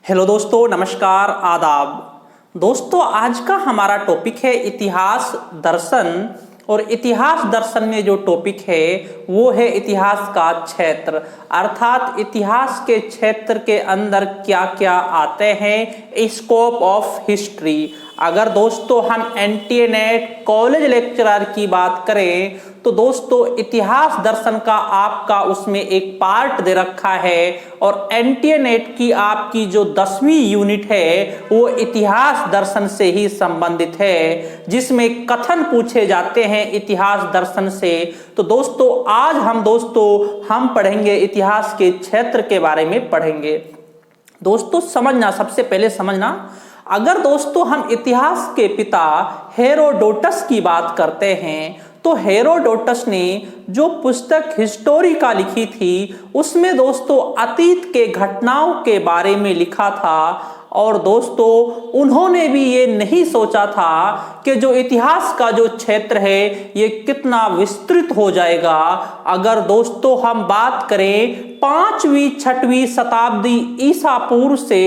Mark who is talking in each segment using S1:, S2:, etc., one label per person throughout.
S1: Hello दोस्तों, नमस्कार, आदाब। दोस्तों, आज का हमारा टॉपिक है इतिहास दर्शन। और इतिहास दर्शन में जो टॉपिक है वो है इतिहास का क्षेत्र, अर्थात इतिहास के क्षेत्र के अंदर क्या क्या आते हैं, स्कोप ऑफ हिस्ट्री। अगर दोस्तों हम एनटीए कॉलेज लेक्चरर की बात करें तो दोस्तों इतिहास दर्शन का आपका उसमें एक पार्ट दे रखा है। और एनटीए की आपकी जो 10वीं यूनिट है वो इतिहास दर्शन से ही संबंधित है, जिसमें कथन पूछे जाते हैं इतिहास दर्शन से। तो दोस्तों आज हम पढ़ेंगे इतिहास के क्षेत्र के बारे में पढ़ेंगे। दोस्तों समझना, सबसे पहले समझना, अगर दोस्तों हम इतिहास के पिता हेरोडोटस की बात करते हैं तो हेरोडोटस ने जो पुस्तक हिस्टोरिका लिखी थी उसमें दोस्तों अतीत के घटनाओं के बारे में लिखा था। और दोस्तों उन्होंने भी ये नहीं सोचा था कि जो इतिहास का जो क्षेत्र है ये कितना विस्तृत हो जाएगा। अगर दोस्तों हम बात करें 5वीं 6वीं शताब्दी ईसा पूर्व से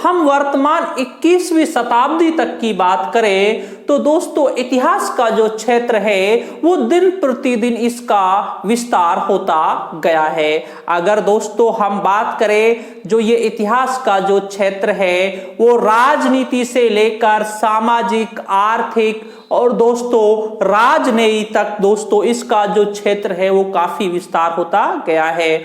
S1: हम वर्तमान 21वीं शताब्दी तक की बात करें तो दोस्तों इतिहास का जो क्षेत्र है वो दिन प्रतिदिन इसका विस्तार होता गया है। अगर दोस्तों हम बात करें जो ये इतिहास का जो क्षेत्र है वो राजनीति से लेकर सामाजिक, आर्थिक और दोस्तों राजनीति तक दोस्तों इसका जो क्षेत्र है वो काफी विस्तार होता गया है।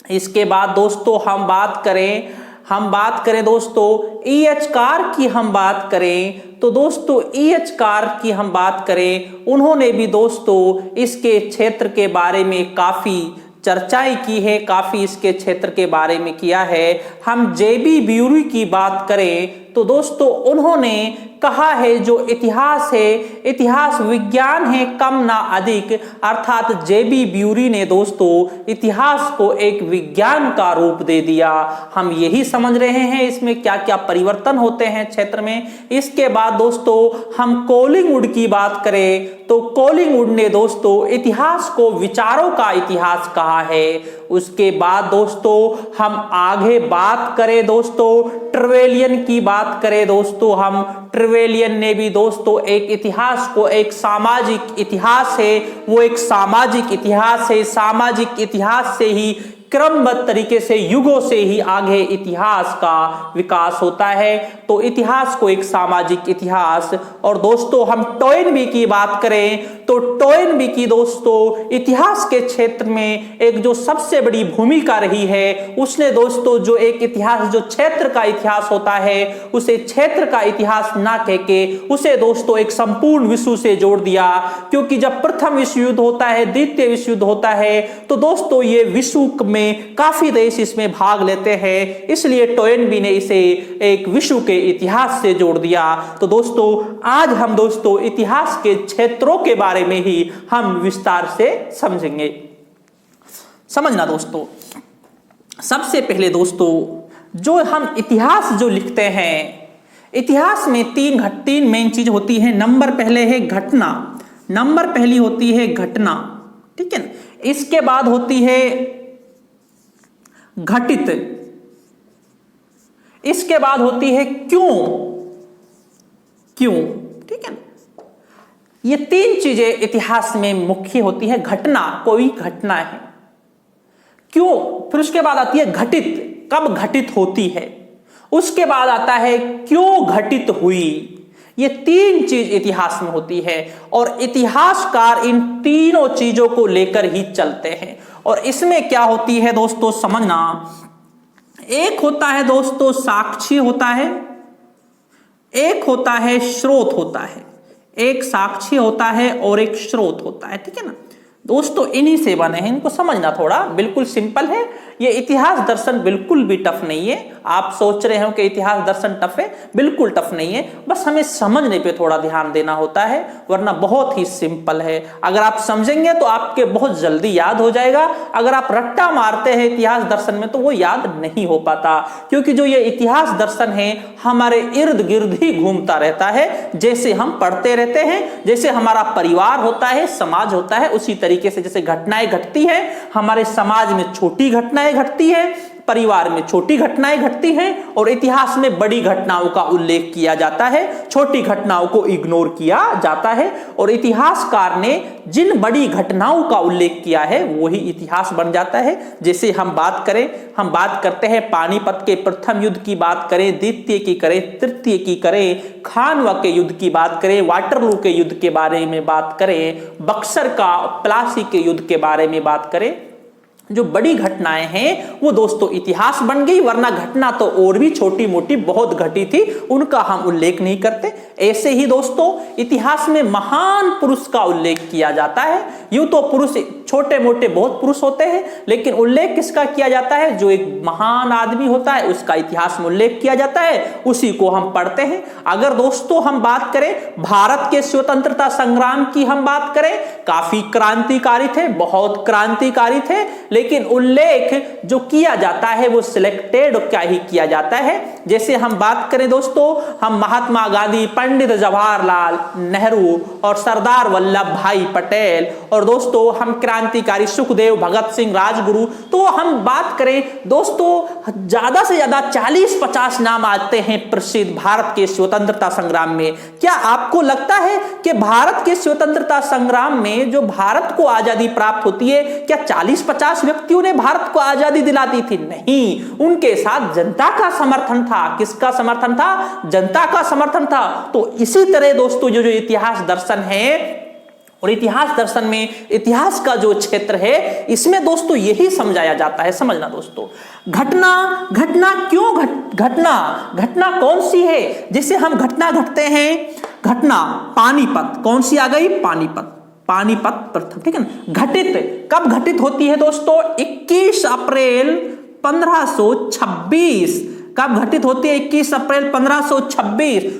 S1: इसके बाद दोस्तों हम बात करें दोस्तों E.H. कार की हम बात करें तो दोस्तों E.H. कार की हम बात करें, उन्होंने भी दोस्तों इसके क्षेत्र के बारे में काफी चर्चाएं की है, काफी इसके क्षेत्र के बारे में किया है। हम J.B. ब्यूरी की बात करें तो दोस्तों उन्होंने कहा है जो इतिहास है, इतिहास विज्ञान है कम ना अधिक, अर्थात J.B. ब्यूरी ने दोस्तों इतिहास को एक विज्ञान का रूप दे दिया। हम यही समझ रहे हैं इसमें क्या क्या परिवर्तन होते हैं क्षेत्र में। इसके बाद दोस्तों हम कॉलिंगवुड की बात करें तो कॉलिंगवुड ने दोस्तों इतिहास को विचारों का इतिहास कहा है। उसके बाद दोस्तों हम आगे बात करें दोस्तों ट्रेवेलियन की बात करें दोस्तों हम ट्रेवेलियन ने भी दोस्तों एक इतिहास को एक सामाजिक इतिहास है, वो एक सामाजिक इतिहास है, सामाजिक इतिहास से ही क्रमबद्ध तरीके से युगों से ही आगे इतिहास का विकास होता है। तो इतिहास को एक सामाजिक इतिहास। और दोस्तों हम टोयनबी की बात करें तो टोयनबी की दोस्तों इतिहास के क्षेत्र में एक जो सबसे बड़ी भूमिका रही है, उसने दोस्तों जो एक इतिहास जो क्षेत्र का इतिहास होता है उसे क्षेत्र का इतिहास ना कह के उसे दोस्तों एक संपूर्ण विश्व से जोड़ दिया। क्योंकि जब प्रथम विश्व युद्ध होता है, द्वितीय विश्व युद्ध होता है तो दोस्तों ये विश्व में काफी देश इसमें भाग लेते हैं, इसलिए टोयनबी ने इसे एक विश्व के इतिहास से जोड़ दिया। तो दोस्तों आज हम दोस्तों इतिहास के क्षेत्रों के बारे में ही हम विस्तार से समझेंगे। समझना दोस्तों, सबसे पहले दोस्तों जो हम इतिहास जो लिखते हैं, इतिहास में तीन मेन चीज होती है। नंबर पहले है घटना, नंबर पहली होती है घटना, ठीक है ना। इसके बाद होती है घटित, इसके बाद होती है क्यों, ठीक है ना। ये तीन चीजें इतिहास में मुख्य होती है। घटना, कोई घटना है, क्यों, फिर उसके बाद आती है घटित, कब घटित होती है, उसके बाद आता है क्यों घटित हुई। ये तीन चीज इतिहास में होती है और इतिहासकार इन तीनों चीजों को लेकर ही चलते हैं। और इसमें क्या होती है दोस्तों समझना, एक होता है दोस्तों साक्ष्य होता है, एक होता है स्रोत होता है, एक साक्ष्य होता है और एक स्रोत होता है, ठीक है ना दोस्तों। इन्हीं से बने हैं, इनको समझना थोड़ा बिल्कुल सिंपल है। ये इतिहास दर्शन बिल्कुल भी टफ नहीं है। आप सोच रहे हो कि इतिहास दर्शन टफ है, बिल्कुल टफ नहीं है, बस हमें समझने पे थोड़ा ध्यान देना होता है, वरना बहुत ही सिंपल है। अगर आप समझेंगे तो आपके बहुत जल्दी याद हो जाएगा। अगर आप रट्टा मारते हैं इतिहास दर्शन में तो वो याद नहीं हो पाता, क्योंकि जो ये इतिहास दर्शन है हमारे इर्द गिर्द ही घूमता रहता है। जैसे हम पढ़ते रहते हैं, जैसे हमारा परिवार होता है, समाज होता है, उसी तरीके से जैसे घटनाएं घटती है हमारे समाज में, छोटी घटनाएं घटती है, परिवार में छोटी घटनाएं घटती हैं और इतिहास में बड़ी घटनाओं का उल्लेख किया जाता है, छोटी घटनाओं को इग्नोर किया जाता है। और इतिहासकार ने जिन बड़ी घटनाओं का उल्लेख किया है वही इतिहास बन जाता है। जैसे हम बात करते हैं पानीपत के प्रथम युद्ध की बात करें, द्वितीय की करें, तृतीय की करें, खानवा के युद्ध की बात करें, वाटरलू के युद्ध के बारे में बात करें, बक्सर का प्लासी के युद्ध के बारे में बात करें, जो बड़ी घटनाएं हैं वो दोस्तों इतिहास बन गई, वरना घटना तो और भी छोटी मोटी बहुत घटी थी, उनका हम उल्लेख नहीं करते। ऐसे ही दोस्तों इतिहास में महान पुरुष का उल्लेख किया जाता है। यूं तो पुरुष छोटे मोटे बहुत पुरुष होते हैं, लेकिन उल्लेख किसका किया जाता है? जो एक महान आदमी होता है उसका इतिहास में उल्लेख किया जाता है, उसी को हम पढ़ते हैं। अगर दोस्तों हम बात करें भारत के स्वतंत्रता संग्राम की, हम बात करें, काफी क्रांतिकारी थे, बहुत क्रांतिकारी थे, लेकिन उल्लेख जो किया जाता है वो सिलेक्टेड क्या ही किया जाता है। जैसे हम बात करें दोस्तों, हम महात्मा गांधी, पंडित जवाहरलाल नेहरू और सरदार वल्लभ भाई पटेल, और दोस्तों हम क्रांतिकारी सुखदेव, भगत सिंह, राजगुरु, तो हम बात करें दोस्तों ज्यादा से ज्यादा 40-50 नाम आते हैं प्रसिद्ध भारत के स्वतंत्रता संग्राम में। क्या आपको लगता है कि भारत के स्वतंत्रता संग्राम में जो भारत को आजादी प्राप्त होती है, क्या 40-50 व्यक्तियों ने भारत को आजादी दिलाती थी? नहीं, उनके साथ जनता का समर्थन था। किसका समर्थन था? जनता का समर्थन था। तो इसी तरह दोस्तों जो इतिहास दर्शन है, और इतिहास दर्शन में इतिहास का जो क्षेत्र है, इसमें दोस्तों यही समझाया जाता है। समझना दोस्तों, घटना क्यों घटना कौन सी है? जैसे हम घटना घटते हैं, घटना पानीपत, कौन सी आ गई? पानीपत प्रथम, ठीक है ना। घटित कब घटित होती है दोस्तों? 21 अप्रैल 1526। कब घटित होती है? 21 अप्रैल 1526।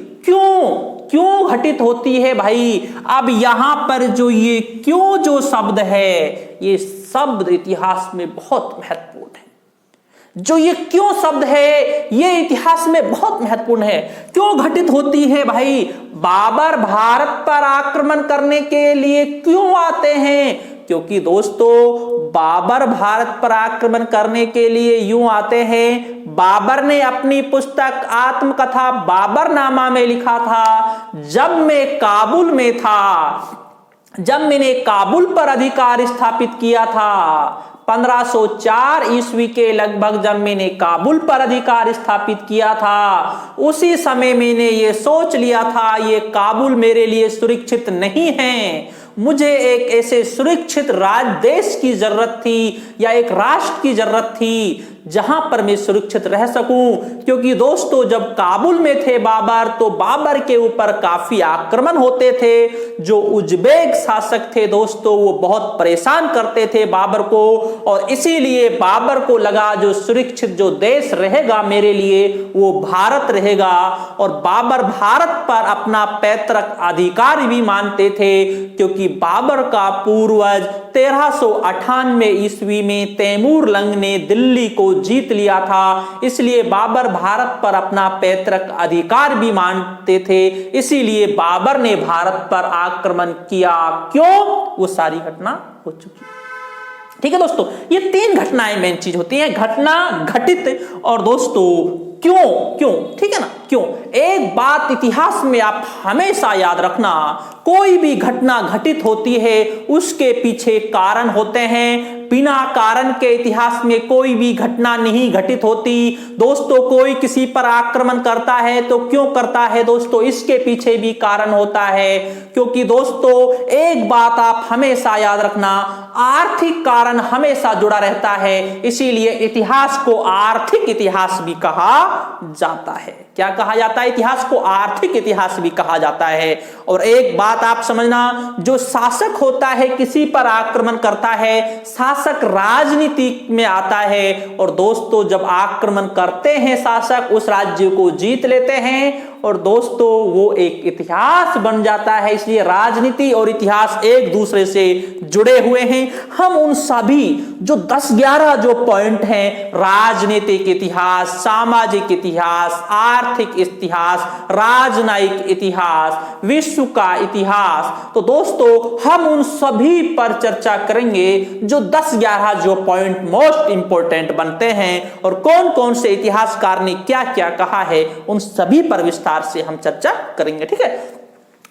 S1: क्यों घटित होती है भाई? अब यहां पर जो ये क्यों जो शब्द है, ये शब्द इतिहास में बहुत महत्वपूर्ण है। जो ये क्यों शब्द है ये इतिहास में बहुत महत्वपूर्ण है। क्यों घटित होती है भाई? बाबर भारत पर आक्रमण करने के लिए क्यों आते हैं? क्योंकि दोस्तों बाबर भारत पर आक्रमण करने के लिए यूं आते हैं, बाबर ने अपनी पुस्तक आत्मकथा बाबरनामा में लिखा था, जब मैंने काबुल पर अधिकार स्थापित किया था, 1504 ईस्वी के लगभग जब मैंने काबुल पर अधिकार स्थापित किया था, उसी समय मैंने ये सोच लिया था ये काबुल मेरे लिए सुरक्षित नहीं है, मुझे एक ऐसे सुरक्षित देश की जरूरत थी, या एक राष्ट्र की जरूरत थी जहां पर मैं सुरक्षित रह सकूं। क्योंकि दोस्तों जब काबुल में थे बाबर, तो बाबर के ऊपर काफी आक्रमण होते थे। जो उज्बेक शासक थे दोस्तों, वो बहुत परेशान करते थे बाबर को, और इसीलिए बाबर को लगा जो सुरक्षित जो देश रहेगा मेरे लिए वो भारत रहेगा। और बाबर भारत पर अपना पैतृक अधिकार भी मानते थे, क्योंकि बाबर का पूर्वज 1398 ईस्वी में तैमूर लंग ने दिल्ली को जीत लिया था, इसलिए बाबर भारत पर अपना पैतृक अधिकार भी मानते थे, इसीलिए बाबर ने भारत पर आक्रमण किया। क्यों? वो सारी घटना हो चुकी। ठीक है दोस्तों, ये 3 घटनाएं मेन चीज होती हैं, घटना, घटित और दोस्तों क्यों, ठीक है ना, क्यों। एक बात इतिहास में आप हमेशा याद रखना, कोई भी घटना घटित होती है उसके पीछे कारण होते हैं। बिना कारण के इतिहास में कोई भी घटना नहीं घटित होती। दोस्तों कोई किसी पर आक्रमण करता है तो क्यों करता है दोस्तों? इसके पीछे भी कारण होता है। क्योंकि दोस्तों एक बात आप हमेशा याद रखना, आर्थिक कारण हमेशा जुड़ा रहता है, इसीलिए इतिहास को आर्थिक इतिहास भी कहा जाता है। क्या कहा जाता है? इतिहास को आर्थिक इतिहास भी कहा जाता है। और एक बात आप समझना, जो शासक होता है किसी पर आक्रमण करता है, शासक राजनीति में आता है, और दोस्तों जब आक्रमण करते हैं शासक, उस राज्य को जीत लेते हैं और दोस्तों वो एक इतिहास बन जाता है। इसलिए राजनीति और इतिहास एक दूसरे से जुड़े हुए हैं। हम उन सभी जो 10-11 जो पॉइंट हैं, राजनीतिक इतिहास, सामाजिक इतिहास, आर्थिक इतिहास, राजनयिक इतिहास, विश्व का इतिहास, तो दोस्तों हम उन सभी पर चर्चा करेंगे जो 10-11 जो पॉइंट मोस्ट इंपॉर्टेंट बनते हैं और कौन कौन से इतिहासकार ने क्या क्या कहा है उन सभी पर विस्तार से हम चर्चा करेंगे। ठीक है,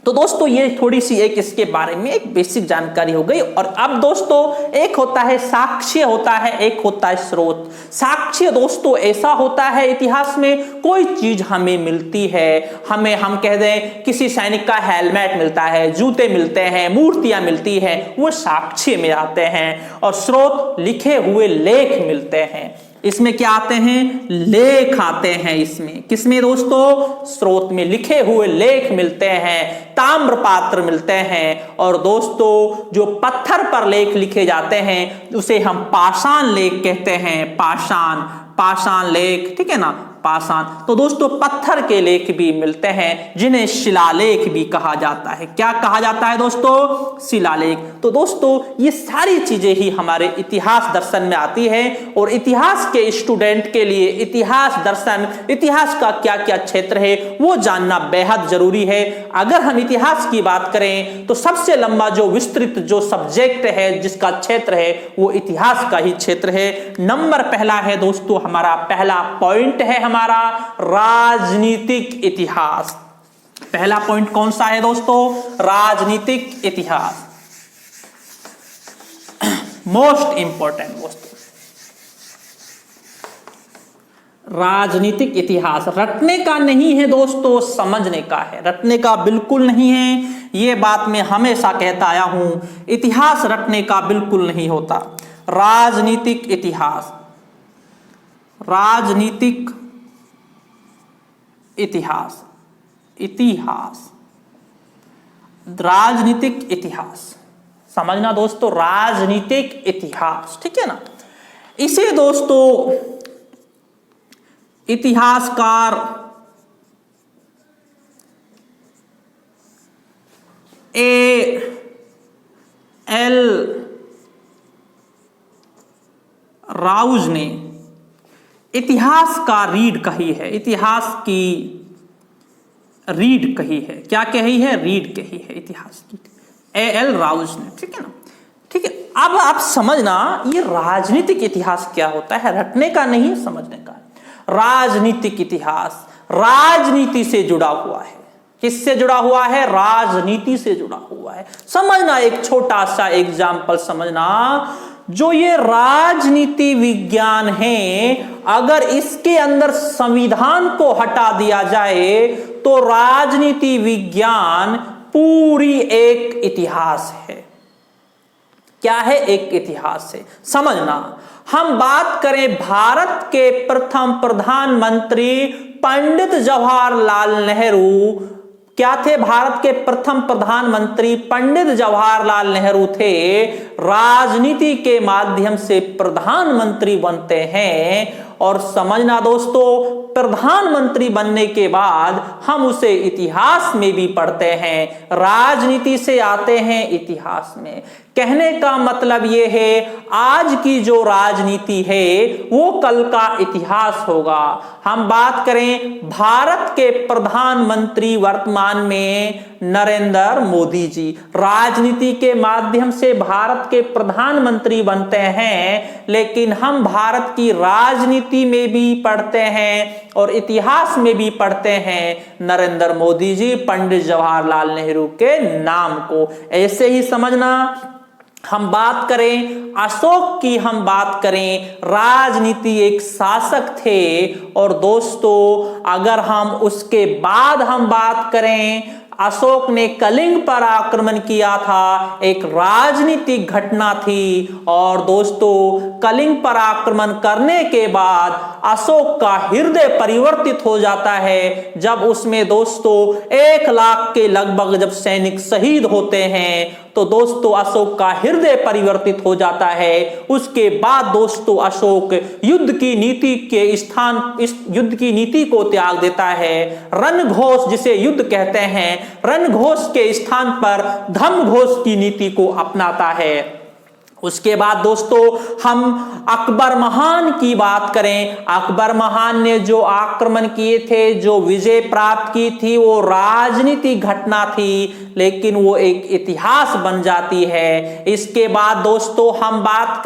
S1: तो दोस्तों ये थोड़ी सी एक इसके बारे में एक बेसिक जानकारी हो गई। और अब दोस्तों एक होता है साक्ष्य होता है, एक होता है स्रोत। साक्ष्य दोस्तों ऐसा होता है इतिहास में कोई चीज हमें मिलती है, हमें हम कह दें किसी सैनिक का हेलमेट मिलता है, जूते मिलते हैं, मूर्तियां मिलती हैं, वो साक्ष्य में आते हैं। और स्रोत लिखे हुए लेख मिलते हैं। इसमें क्या आते हैं? लेख आते हैं। इसमें किसमें दोस्तों? स्रोत में लिखे हुए लेख मिलते हैं, ताम्रपात्र मिलते हैं। और दोस्तों जो पत्थर पर लेख लिखे जाते हैं उसे हम पाषाण लेख कहते हैं। पाषाण लेख, ठीक है ना, पाषाण। तो दोस्तों पत्थर के लेख भी मिलते हैं जिन्हें शिलालेख भी कहा जाता है। क्या कहा जाता है दोस्तों? शिलालेख। तो दोस्तों ये सारी चीजें ही हमारे इतिहास दर्शन में आती है और इतिहास के स्टूडेंट के लिए इतिहास दर्शन, इतिहास का क्या क्या क्षेत्र है वो जानना बेहद जरूरी है। अगर हम इतिहास की बात करें तो सबसे लंबा जो विस्तृत जो सब्जेक्ट है, जिसका क्षेत्र है, वो इतिहास का ही क्षेत्र है। नंबर पहला है दोस्तों, हमारा पहला पॉइंट है हमारा राजनीतिक इतिहास। पहला पॉइंट कौन सा है दोस्तों? राजनीतिक इतिहास, मोस्ट इंपॉर्टेंट दोस्तों। राजनीतिक इतिहास रटने का नहीं है दोस्तों, समझने का है। रटने का बिल्कुल नहीं है, ये बात मैं हमेशा कहता आया हूं। इतिहास रटने का बिल्कुल नहीं होता। राजनीतिक इतिहास, राजनीतिक इतिहास, इतिहास, राजनीतिक इतिहास, समझना दोस्तों, राजनीतिक इतिहास, ठीक है ना। इसे दोस्तों इतिहासकार A.L. राउज ने इतिहास का रीड कही है। इतिहास की रीड कही है। क्या कही है? रीड कही है इतिहास की, A.L. राउज ने, ठीक है ना। ठीक है, अब आप समझना ये राजनीतिक इतिहास क्या होता है। रटने का नहीं, समझने का। राजनीतिक इतिहास राजनीति से जुड़ा हुआ है। किससे जुड़ा हुआ है? राजनीति से जुड़ा हुआ है। समझना, एक छोटा सा एग्जाम्पल समझना। जो ये राजनीति विज्ञान है, अगर इसके अंदर संविधान को हटा दिया जाए तो राजनीति विज्ञान पूरी एक इतिहास है। क्या है? एक इतिहास है। समझना, हम बात करें भारत के प्रथम प्रधानमंत्री पंडित जवाहरलाल नेहरू। क्या थे? भारत के प्रथम प्रधानमंत्री पंडित जवाहरलाल नेहरू थे। राजनीति के माध्यम से प्रधानमंत्री बनते हैं। और समझना दोस्तों, प्रधानमंत्री बनने के बाद हम उसे इतिहास में भी पढ़ते हैं। राजनीति से आते हैं इतिहास में। कहने का मतलब यह है, आज की जो राजनीति है वो कल का इतिहास होगा। हम बात करें भारत के प्रधानमंत्री वर्तमान में नरेंद्र मोदी जी, राजनीति के माध्यम से भारत के प्रधानमंत्री बनते हैं, लेकिन हम भारत की राजनीति में भी पढ़ते हैं और इतिहास में भी पढ़ते हैं नरेंद्र मोदी जी, पंडित जवाहरलाल नेहरू के नाम को। ऐसे ही समझना, हम बात करें अशोक की, हम बात करें, राजनीति एक शासक थे। और दोस्तों अगर हम उसके बाद हम बात करें, अशोक ने कलिंग पर आक्रमण किया था, एक राजनीतिक घटना थी। और दोस्तों कलिंग पर आक्रमण करने के बाद अशोक का हृदय परिवर्तित हो जाता है, जब उसमें दोस्तों 1 लाख के लगभग जब सैनिक शहीद होते हैं।
S2: तो दोस्तों अशोक का हृदय परिवर्तित हो जाता है। उसके बाद दोस्तों अशोक युद्ध की नीति को त्याग देता है। रणघोष जिसे युद्ध कहते हैं, रणघोष के स्थान पर धर्मघोष की नीति को अपनाता है। उसके बाद दोस्तों हम अकबर महान की बात करें। अकबर महान ने जो आक्रमण किए थे, जो विजय प्राप्त की थी, वो राजनीतिक घटना थी, लेकिन वो एक इतिहास बन जाती है। इसके बाद दोस्तों हम बात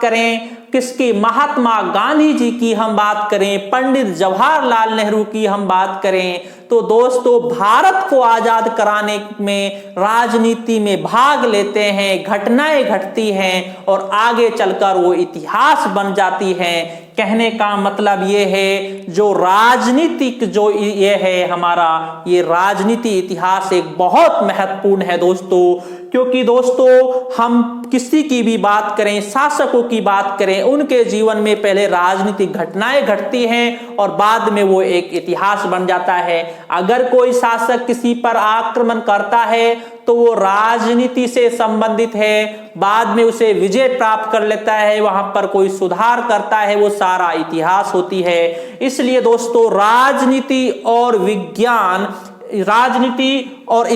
S2: करें किसकी, महात्मा गांधी जी की हम बात करें, पंडित जवाहरलाल नेहरू की हम बात करें, तो दोस्तों भारत को आजाद कराने में राजनीति में भाग लेते हैं, घटनाएं घटती हैं और आगे चलकर वो इतिहास बन जाती हैं। कहने का मतलब ये है, जो राजनीतिक जो ये है हमारा, ये राजनीति इतिहास एक बहुत महत्वपूर्ण है दोस्तों, क्योंकि दोस्तों हम किसी की भी बात करें, शासकों की बात करें, उनके जीवन में पहले राजनीतिक घटनाएं घटती हैं और बाद में वो एक इतिहास बन जाता है। अगर कोई शासक किसी पर आक्रमण करता है तो वो राजनीति से संबंधित है, बाद में उसे विजय प्राप्त कर लेता है, वहां पर कोई सुधार करता है, वो सारा इतिहास होती है। इसलिए दोस्तों राजनीति और विज्ञान, राजनीति और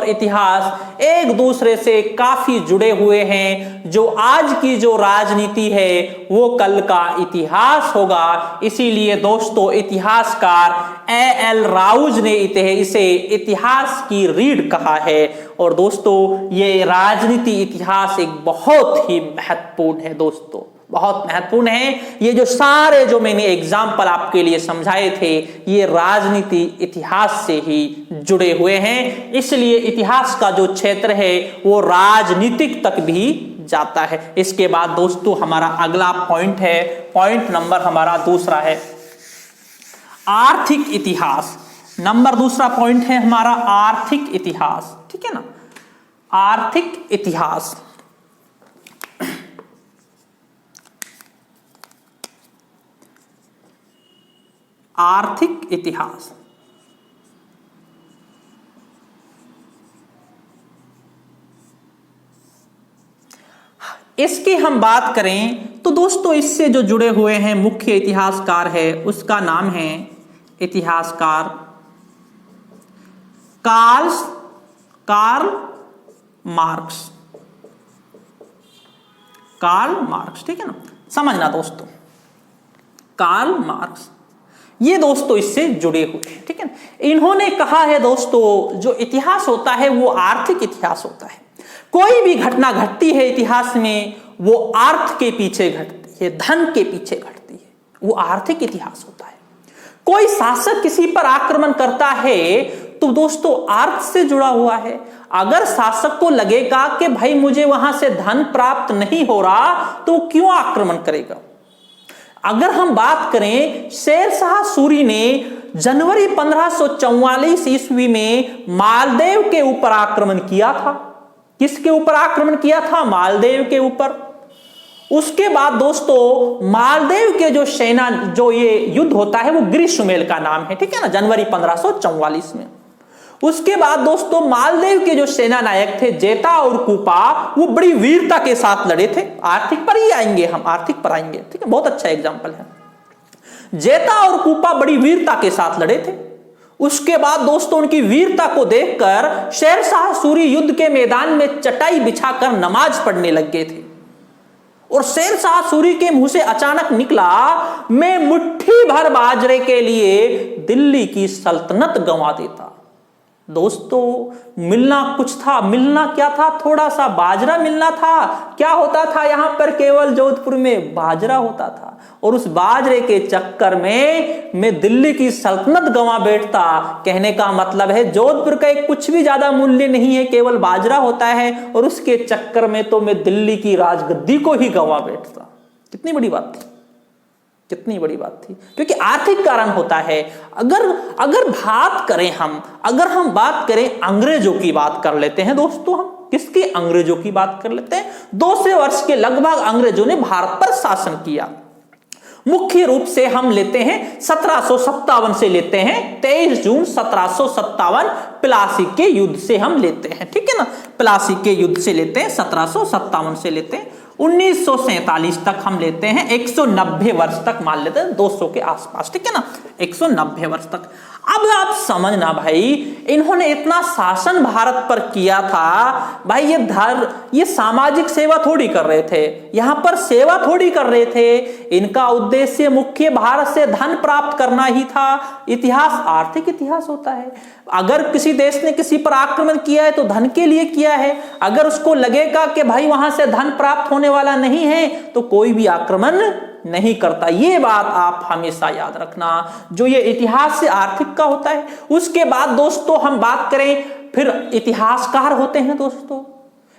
S2: इतिहास एक दूसरे से काफी जुड़े हुए हैं। जो आज की जो राजनीति है वो कल का इतिहास होगा। इसीलिए दोस्तों इतिहासकार A.L. राउज ने इसे इतिहास की रीढ़ कहा है। और दोस्तों ये राजनीति इतिहास एक बहुत ही महत्वपूर्ण है दोस्तों, बहुत महत्वपूर्ण है। ये जो सारे जो मैंने एग्जाम्पल आपके लिए समझाए थे, ये राजनीति इतिहास से ही जुड़े हुए हैं। इसलिए इतिहास का जो क्षेत्र है वो राजनीतिक तक भी जाता है। इसके बाद दोस्तों हमारा अगला पॉइंट है, पॉइंट नंबर हमारा दूसरा है आर्थिक इतिहास। नंबर दूसरा पॉइंट है हमारा आर्थिक इतिहास, ठीक है ना, आर्थिक इतिहास। आर्थिक इतिहास इसकी हम बात करें तो दोस्तों इससे जो जुड़े हुए हैं मुख्य इतिहासकार है, उसका नाम है इतिहासकार कार्ल मार्क्स, ठीक है ना, समझना दोस्तों, कार्ल मार्क्स ये दोस्तों इससे जुड़े हुए हैं, ठीक है ना। इन्होंने कहा है दोस्तों जो इतिहास होता है वो आर्थिक इतिहास होता है। कोई भी घटना घटती है इतिहास में वो अर्थ के पीछे घटती है, धन के पीछे घटती है, वो आर्थिक इतिहास होता है। कोई शासक किसी पर आक्रमण करता है तो दोस्तों अर्थ से जुड़ा हुआ है। अगर शासक को लगेगा कि भाई मुझे वहां से धन प्राप्त नहीं हो रहा तो क्यों आक्रमण करेगा। अगर हम बात करें, शेरशाह सूरी ने जनवरी 1544 ईस्वी में मालदेव के ऊपर आक्रमण किया था। किसके ऊपर आक्रमण किया था? मालदेव के ऊपर। उसके बाद दोस्तों मालदेव के जो सेना, जो ये युद्ध होता है वो ग्रीष्मेल का नाम है, ठीक है ना, जनवरी 1544 में। उसके बाद दोस्तों मालदेव के जो सेना नायक थे जेता और कूपा, वो बड़ी वीरता के साथ लड़े थे। आर्थिक पर ही आएंगे हम, आर्थिक पर आएंगे, ठीक है, बहुत अच्छा एग्जांपल है। जेता और कूपा बड़ी वीरता के साथ लड़े थे। उसके बाद दोस्तों उनकी वीरता को देखकर शेरशाह सूरी युद्ध के मैदान में चटाई बिछाकर नमाज पढ़ने लग गए थे। और शेरशाह सूरी के मुंह से अचानक निकला, मैं मुट्ठी भर बाजरे के लिए दिल्ली की सल्तनत गंवा देता। दोस्तों मिलना कुछ था, मिलना क्या था? थोड़ा सा बाजरा मिलना था। क्या होता था यहां पर? केवल जोधपुर में बाजरा होता था और उस बाजरे के चक्कर में मैं दिल्ली की सल्तनत गंवा बैठता। कहने का मतलब है जोधपुर का एक कुछ भी ज्यादा मूल्य नहीं है, केवल बाजरा होता है और उसके चक्कर में तो मैं दिल्ली की राजगद्दी को ही गंवा बैठता। कितनी बड़ी बात थी, कितनी बड़ी बात थी, क्योंकि आर्थिक कारण होता है। अगर बात करें हम, अगर हम बात करें अंग्रेजों की बात कर लेते हैं दोस्तों, हम किसकी? अंग्रेजों की बात कर लेते हैं। 200 वर्ष के लगभग अंग्रेजों ने भारत पर शासन किया। मुख्य रूप से हम लेते हैं 1757 से लेते हैं, 23 जून 1757 प्लासी के युद्ध से हम लेते हैं, ठीक है ना, प्लासी के युद्ध से लेते हैं, 1757 से लेते हैं, 1947 तक हम लेते हैं, 190 वर्ष तक मान लेते हैं, 200 के आसपास, ठीक है ना, 190 वर्ष तक। अब आप समझना भाई, इन्होंने इतना शासन भारत पर किया था भाई, ये सामाजिक सेवा थोड़ी कर रहे थे, यहां पर सेवा थोड़ी कर रहे थे, इनका उद्देश्य मुख्य भारत से धन प्राप्त करना ही था। इतिहास आर्थिक इतिहास होता है, अगर किसी देश ने किसी पर आक्रमण किया है तो धन के लिए किया है, अगर उसको लगेगा कि भाई वहां से धन प्राप्त होने वाला नहीं है तो कोई भी आक्रमण नहीं करता। ये बात आप हमेशा याद रखना, जो ये इतिहास से आर्थिक का होता है। उसके बाद दोस्तों हम बात करें, फिर इतिहासकार होते हैं दोस्तों,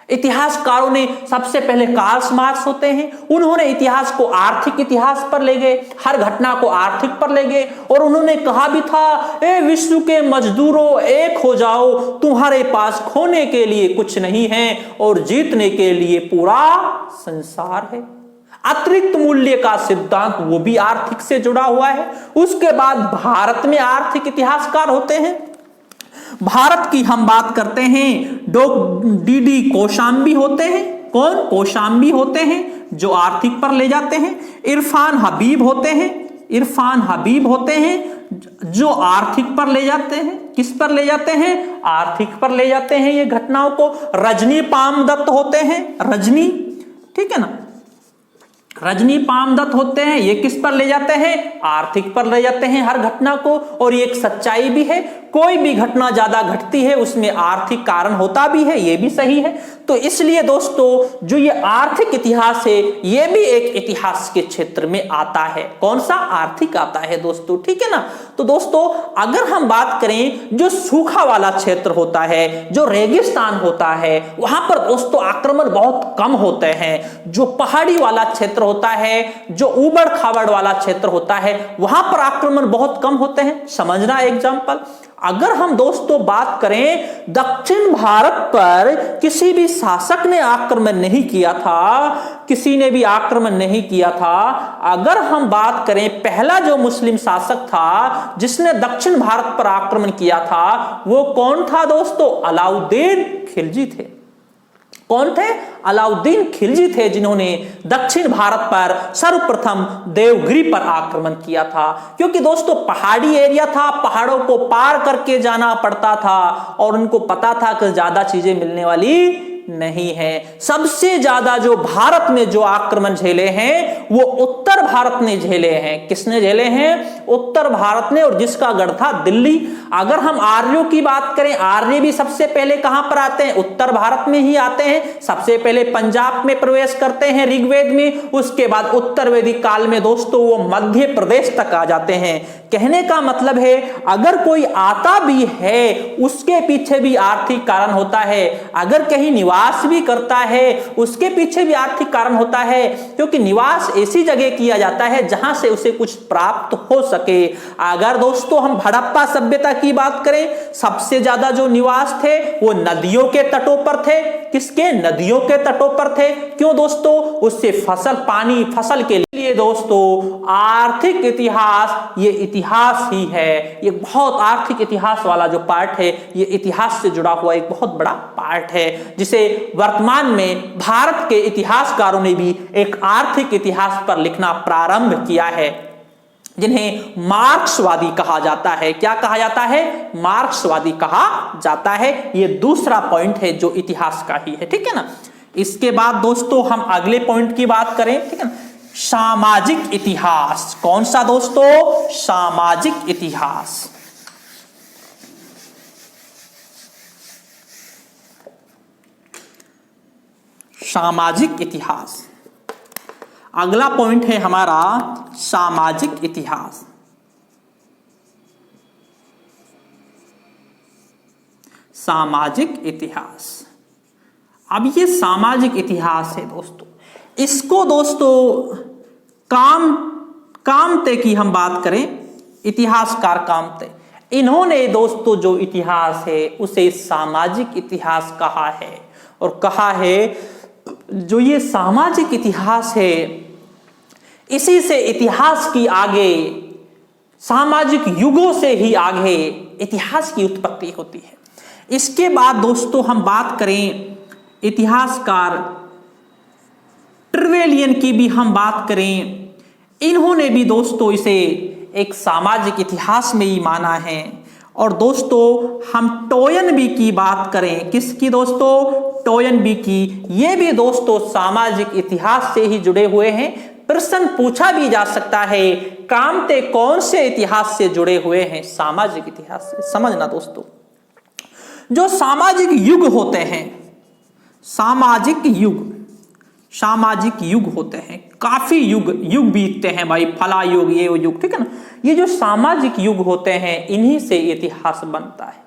S2: इतिहासकारों ने सबसे पहले कार्ल मार्क्स होते हैं, उन्होंने इतिहास को आर्थिक इतिहास पर ले गए, हर घटना को आर्थिक पर ले गए, और उन्होंने कहा भी था, ए विश्व के मजदूरों एक हो जाओ, तुम्हारे पास खोने के लिए कुछ नहीं है और जीतने के लिए पूरा संसार है। अतिरिक्त मूल्य का सिद्धांत वो भी आर्थिक से जुड़ा हुआ है। उसके बाद भारत में आर्थिक इतिहासकार होते हैं, भारत की हम बात करते हैं, डी कौशाम्बी होते हैं, कौन, कौशाम्बी होते हैं जो आर्थिक पर ले जाते हैं। इरफान हबीब होते हैं, इरफान हबीब होते हैं जो आर्थिक पर ले जाते हैं, किस पर ले जाते हैं, आर्थिक पर ले जाते हैं ये घटनाओं को। रजनी पामदत्त होते हैं, रजनी, ठीक है ना, रजनी पामदत्त होते हैं, ये किस पर ले जाते हैं, आर्थिक पर ले जाते हैं हर घटना को। और ये एक सच्चाई भी है, कोई भी घटना ज्यादा घटती है उसमें आर्थिक कारण होता भी है, ये भी सही है। तो इसलिए दोस्तों जो ये आर्थिक इतिहास है ये भी एक इतिहास के क्षेत्र में आता है। कौन सा, आर्थिक आता है दोस्तों, ठीक है ना। तो दोस्तों अगर हम बात करें, जो सूखा वाला क्षेत्र होता है, जो रेगिस्तान होता है, वहां पर दोस्तों आक्रमण बहुत कम होते हैं। जो पहाड़ी वाला क्षेत्र होता है, जो उबड़ खाबड़ वाला क्षेत्र होता है, वहां पर आक्रमण बहुत कम होते हैं। समझना एग्जांपल, अगर हम दोस्तों बात करें, दक्षिण भारत पर किसी भी शासक ने आक्रमण नहीं किया था, किसी ने भी आक्रमण नहीं किया था। अगर हम बात करें, पहला जो मुस्लिम शासक था जिसने दक्षिण भारत पर आक्रमण किया था वो कौन था दोस्तों, अलाउद्दीन खिलजी थे। कौन थे, अलाउद्दीन खिलजी थे, जिन्होंने दक्षिण भारत पर सर्वप्रथम देवगिरी पर आक्रमण किया था। क्योंकि दोस्तों पहाड़ी एरिया था, पहाड़ों को पार करके जाना पड़ता था और उनको पता था कि ज्यादा चीजें मिलने वाली नहीं है। सबसे ज्यादा जो भारत में जो आक्रमण झेले हैं वो उत्तर भारत ने झेले हैं। किसने झेले हैं, उत्तर भारत ने, और जिसका गढ़ था दिल्ली। अगर हम आर्यों की बात करें, आर्य भी सबसे पहले कहां पर आते हैं, उत्तर भारत में ही आते हैं। सबसे पहले पंजाब में प्रवेश करते हैं ऋग्वेद में, उसके बाद उत्तर वैदिक काल में दोस्तों वो मध्य प्रदेश तक आ जाते हैं। कहने का मतलब है अगर कोई आता भी है उसके पीछे भी आर्थिक कारण होता है, अगर कहीं निवास भी करता है उसके पीछे भी आर्थिक कारण होता है, क्योंकि निवास ऐसी जगह किया जाता है जहां से उसे कुछ प्राप्त हो सके। अगर दोस्तों हम हड़प्पा सभ्यता की बात करें, सबसे ज्यादा जो निवास थे वो नदियों के तटों पर थे। किसके, नदियों के तटों पर थे। क्यों दोस्तों, उससे फसल, पानी, फसल के लिए दोस्तों आर्थिक इतिहास ये इतिहास ही है। ये बहुत आर्थिक इतिहास वाला जो पार्ट है ये इतिहास से जुड़ा हुआ एक बहुत बड़ा पार्ट है, जिसे वर्तमान में भारत के इतिहासकारों ने भी एक आर्थिक इतिहास पर लिखना प्रारंभ किया है, जिन्हें मार्क्सवादी कहा जाता है। क्या कहा जाता है, मार्क्सवादी कहा जाता है। ये दूसरा पॉइंट है जो इतिहास का ही है, ठीक है ना। इसके बाद दोस्तों हम अगले पॉइंट की बात करें, ठीक है ना, सामाजिक इतिहास। कौन सा दोस्तों, सामाजिक इतिहास। सामाजिक इतिहास अगला पॉइंट है हमारा, सामाजिक इतिहास। सामाजिक इतिहास, अब ये सामाजिक इतिहास है दोस्तों, इसको दोस्तों कामते की हम बात करें, इतिहासकार कामते, इन्होंने दोस्तों जो इतिहास है उसे सामाजिक इतिहास कहा है। और कहा है जो ये सामाजिक इतिहास है इसी से इतिहास की आगे, सामाजिक युगों से ही आगे इतिहास की उत्पत्ति होती है। इसके बाद दोस्तों हम बात करें इतिहासकार ट्रेवेलियन की भी हम बात करें, इन्होंने भी दोस्तों इसे एक सामाजिक इतिहास में ही माना है। और दोस्तों हम टोयनबी की बात करें, किसकी दोस्तों? टोयनबी की। ये भी दोस्तों सामाजिक इतिहास से ही जुड़े हुए हैं। प्रश्न पूछा भी जा सकता है, कामते कौन से इतिहास से जुड़े हुए हैं? सामाजिक इतिहास से। समझना दोस्तों, जो सामाजिक युग होते हैं, सामाजिक युग होते हैं, काफी युग बीतते हैं भाई, फला युग, ये युग, ठीक है ना। ये जो सामाजिक युग होते हैं, इन्हीं से इतिहास बनता है,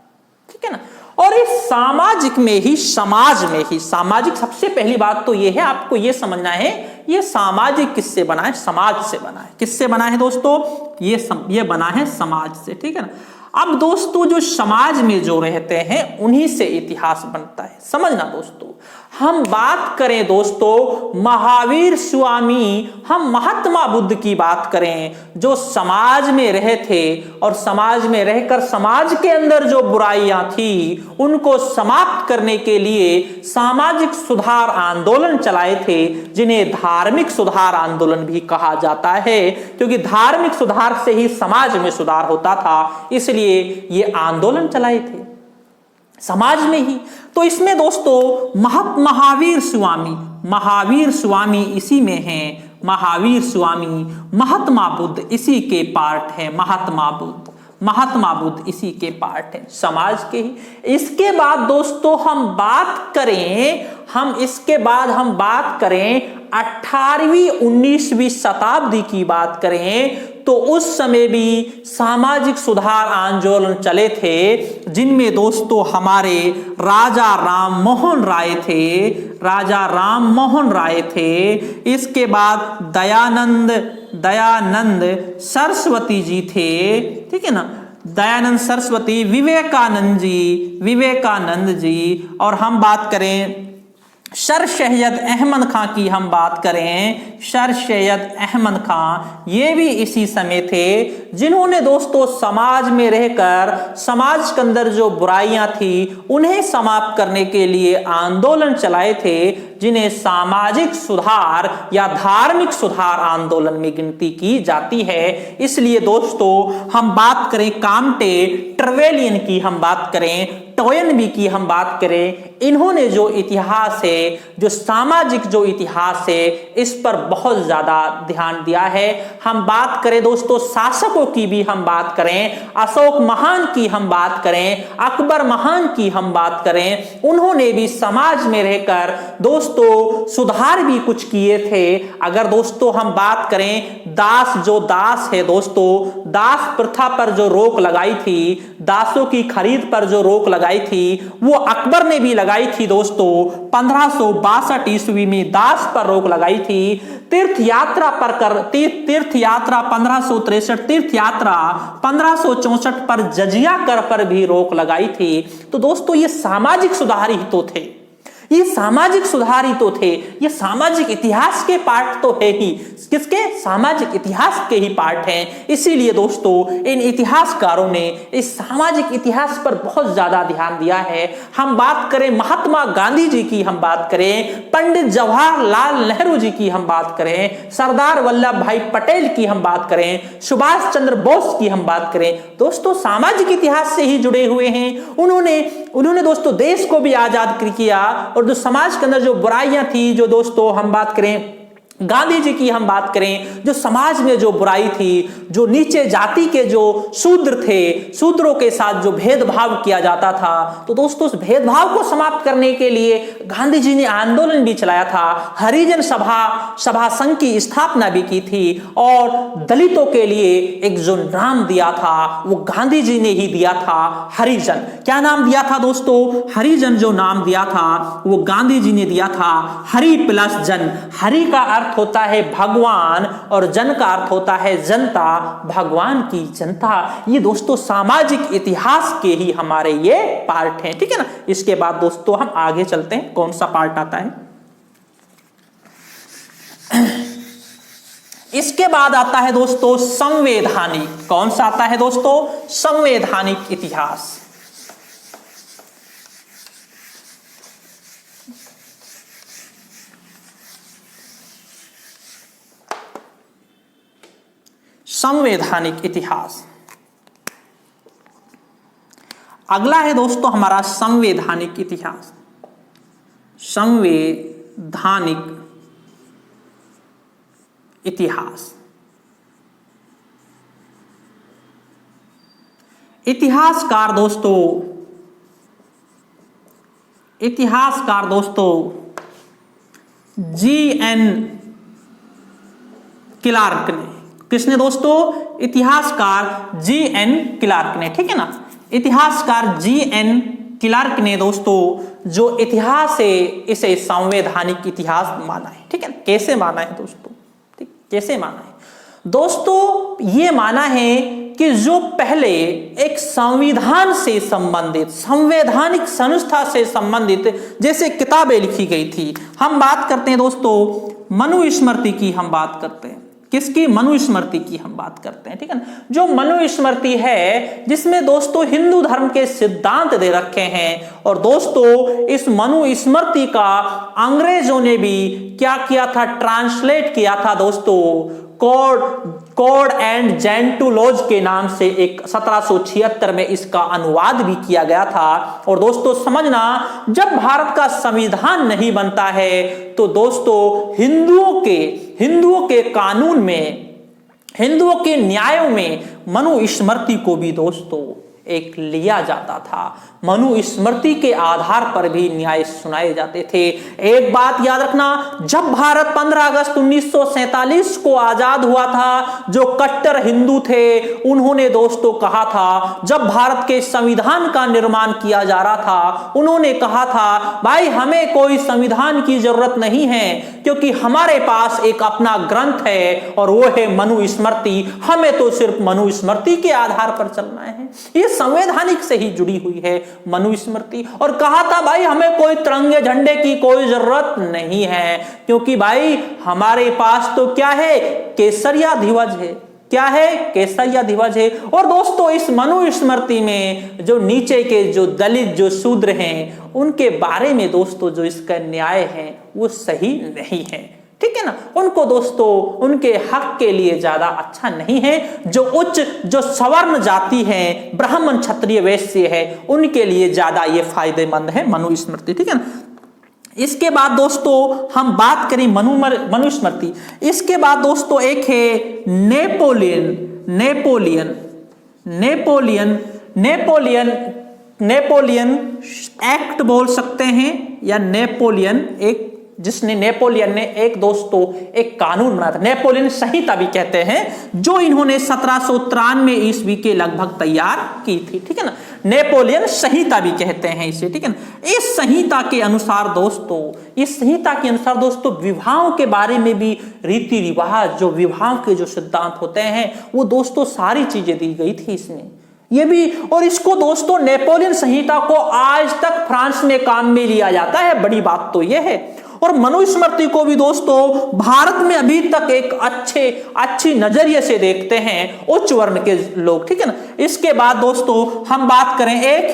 S2: ठीक है ना। और इस सामाजिक में ही, समाज में ही, सामाजिक सबसे पहली बात तो ये है, आपको ये समझना है, ये सामाजिक किससे बना है? समाज से बना है। किससे बना है दोस्तों? ये बना है समाज से, ठीक है ना। अब दोस्तों जो समाज में जो रहते हैं, उन्हीं से इतिहास बनता है। समझना दोस्तों, हम बात करें दोस्तों महावीर स्वामी, हम महात्मा बुद्ध की बात करें, जो समाज में रहे थे और समाज में रहकर समाज के अंदर जो बुराइयां थी उनको समाप्त करने के लिए सामाजिक सुधार आंदोलन चलाए थे, जिन्हें धार्मिक सुधार आंदोलन भी कहा जाता है, क्योंकि धार्मिक सुधार से ही समाज में सुधार होता था, इसलिए ये आंदोलन चलाए थे समाज में ही। तो इसमें दोस्तों महावीर स्वामी इसी में हैं। महावीर स्वामी, महात्मा बुद्ध इसी के पार्ट है। महात्मा बुद्ध इसी के पार्ट है, समाज के ही। इसके बाद दोस्तों हम बात करें 18वीं 19वीं शताब्दी की बात करें, तो उस समय भी सामाजिक सुधार आंदोलन चले थे, जिनमें दोस्तों हमारे राजा राम मोहन राय थे। इसके बाद दयानंद सरस्वती जी थे, ठीक है ना। दयानंद सरस्वती, विवेकानंद जी। और हम बात करें सर सैयद अहमद खां की, हम बात करें सर सैयद अहमद खां, ये भी इसी समय थे, जिन्होंने दोस्तों समाज में रहकर समाज के अंदर जो बुराइयां थी उन्हें समाप्त करने के लिए आंदोलन चलाए थे, जिन्हें सामाजिक सुधार या धार्मिक सुधार आंदोलन में गिनती की जाती है। इसलिए दोस्तों हम बात करें कामटे ट्रेवेलियन की, हम बात करें टोयनबी की, हम बात करें, इन्होंने जो इतिहास है, जो सामाजिक जो इतिहास है, इस पर बहुत ज्यादा ध्यान दिया है। हम बात करें दोस्तों शासकों की भी, हम बात करें अशोक महान की, हम बात करें अकबर महान की, हम बात करें, उन्होंने भी समाज में रहकर दोस्तों सुधार भी कुछ किए थे। अगर दोस्तों हम बात करें दास है दोस्तों, दास प्रथा पर जो रोक लगाई थी, दासों की खरीद पर जो रोक लगाई थी, वो अकबर ने भी लगाई थी दोस्तों। 1562 ईस्वी में दास पर रोक लगाई थी। तीर्थ यात्रा 1563, तीर्थ यात्रा 1564 पर जजिया कर पर भी रोक लगाई थी। तो दोस्तों ये सामाजिक सुधार ही तो थे, ये सामाजिक सुधार ही तो थे, ये सामाजिक इतिहास के पार्ट तो है ही। किसके? सामाजिक इतिहास के ही पार्ट हैं। इसीलिए दोस्तों इन इतिहासकारों ने इस सामाजिक इतिहास पर बहुत ज्यादा ध्यान दिया है। हम बात करें महात्मा गांधी जी की, हम बात करें पंडित जवाहरलाल नेहरू जी की, हम बात करें सरदार वल्लभ भाई पटेल की, हम बात करें सुभाष चंद्र बोस की, हम बात करें, दोस्तों सामाजिक इतिहास से ही जुड़े हुए हैं। उन्होंने दोस्तों देश को भी आजाद किया, और जो समाज के अंदर जो बुराइयां थी, जो दोस्तों हम बात करें गांधी जी की, हम बात करें जो समाज में जो बुराई थी, जो नीचे जाति के जो शूद्र थे, शूद्रों के साथ जो भेदभाव किया जाता था, तो दोस्तों उस भेदभाव को समाप्त करने के लिए गांधी जी ने आंदोलन भी चलाया था। हरिजन सभा संघ की स्थापना भी की थी, और दलितों के लिए एक जो नाम दिया था वो गांधी जी ने ही दिया था, हरिजन। क्या नाम दिया था दोस्तों? हरिजन जो नाम दिया था वो गांधी जी ने दिया था। हरि प्लस जन, हरि का अर्थ होता है भगवान और जन का अर्थ होता है जनता, भगवान की जनता। ये दोस्तों सामाजिक इतिहास के ही हमारे ये पार्ट हैं, ठीक है ना। इसके बाद दोस्तों हम आगे चलते हैं, कौन सा पार्ट आता है? इसके बाद आता है दोस्तों संवैधानिक। कौन सा आता है दोस्तों? संवैधानिक इतिहास। संवैधानिक इतिहास। अगला है दोस्तों हमारा संवैधानिक इतिहास। संवैधानिक इतिहास। इतिहासकार दोस्तों G.N. क्लार्क ने। किसने दोस्तों? इतिहासकार G.N. क्लार्क ने, ठीक है ना। इतिहासकार G.N. क्लार्क ने दोस्तों जो इतिहास है इसे संवैधानिक इतिहास माना है, ठीक है। कैसे माना है दोस्तों? ठीक, कैसे माना है दोस्तों? ये माना है कि जो पहले एक संविधान से संबंधित, संवैधानिक संस्था से संबंधित जैसे किताबें लिखी गई थी। हम बात करते हैं दोस्तों मनुस्मृति की, हम बात करते हैं किसकी? मनुस्मृति की हम बात करते हैं, ठीक है ना। जो मनुस्मृति है जिसमें दोस्तों हिंदू धर्म के सिद्धांत दे रखे हैं, और दोस्तों इस मनुस्मृति का अंग्रेजों ने भी क्या किया था? ट्रांसलेट किया था दोस्तों कोड एंड जेंटुलॉज के नाम से। एक 1776 में इसका अनुवाद भी किया गया था। और दोस्तों समझना, जब भारत का संविधान नहीं बनता है तो दोस्तों हिंदुओं के कानून में, हिंदुओं के न्यायों में मनुस्मृति को भी दोस्तों एक लिया जाता था। मनुस्मृति के आधार पर भी न्याय सुनाए जाते थे। एक बात याद रखना, जब भारत 15 अगस्त 1947 को आजाद हुआ था, जो कट्टर हिंदू थे उन्होंने दोस्तों कहा था, जब भारत के संविधान का निर्माण किया जा रहा था, उन्होंने कहा था भाई हमें कोई संविधान की जरूरत नहीं है, क्योंकि हमारे पास एक अपना ग्रंथ है और वो है मनुस्मृति। हमें तो सिर्फ मनुस्मृति के आधार पर चलना है। ये संवैधानिक से ही जुड़ी हुई है मनुस्मृति। और कहा था भाई हमें कोई तिरंगे झंडे की कोई जरूरत नहीं है, क्योंकि भाई हमारे पास तो क्या है? केसरिया ध्वज है। क्या है? केसरिया ध्वज है। और दोस्तों इस मनुस्मृति में जो नीचे के जो दलित, जो शूद्र हैं, उनके बारे में दोस्तों जो इसका न्याय है वो सही नहीं है, ठीक है ना। उनको दोस्तों उनके हक के लिए ज्यादा अच्छा नहीं है। जो उच्च, जो सवर्ण जाति है, ब्राह्मण, क्षत्रिय, वैश्य है, उनके लिए ज्यादा ये फायदेमंद है मनुस्मृति, ठीक है ना। इसके बाद दोस्तों हम बात करें मनुस्मृति। इसके बाद दोस्तों एक है नेपोलियन एक्ट बोल सकते हैं, या नेपोलियन एक, जिसने नेपोलियन ने एक दोस्तों एक कानून बनाया था, नेपोलियन संहिता भी कहते हैं, जो इन्होंने 1793 ईस्वी के लगभग तैयार की थी, ठीक है ना। नेपोलियन संहिता भी कहते हैं इसे, ठीक है ना। इस संहिता के अनुसार दोस्तों विवाहों के बारे में भी रीति रिवाज, जो विवाह के जो सिद्धांत होते हैं वो दोस्तों सारी चीजें दी गई थी इसमें, ये भी। और इसको दोस्तों नेपोलियन संहिता को आज तक फ्रांस में काम में लिया जाता है, बड़ी बात तो यह है। और मनुस्मृति को भी दोस्तों भारत में अभी तक एक अच्छी नजरिए से देखते हैं उच्च वर्ण के लोग, ठीक है ना। इसके बाद दोस्तों हम बात करें, एक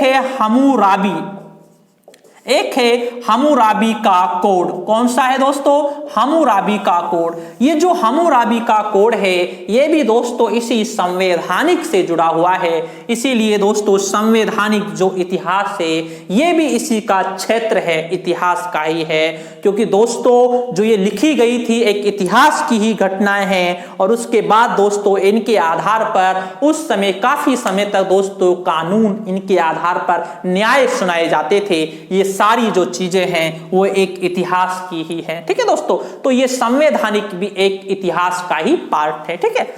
S2: है हम्मुराबी का कोड। कौन सा है दोस्तों? हम्मुराबी का कोड। ये जो हम्मुराबी का कोड है ये भी दोस्तों इसी संवैधानिक से जुड़ा हुआ है। इसीलिए दोस्तों संवैधानिक जो इतिहास है ये भी इसी का क्षेत्र है, इतिहास का ही है। क्योंकि दोस्तों जो ये लिखी गई थी एक इतिहास की ही घटनाएं हैं, और उसके बाद दोस्तों इनके आधार पर उस समय काफी समय तक दोस्तों कानून, इनके आधार पर न्याय सुनाए जाते थे। ये सारी जो चीजें हैं वो एक इतिहास की ही है, ठीक है दोस्तों। तो ये संवैधानिक भी एक इतिहास का ही पार्ट है, ठीक है।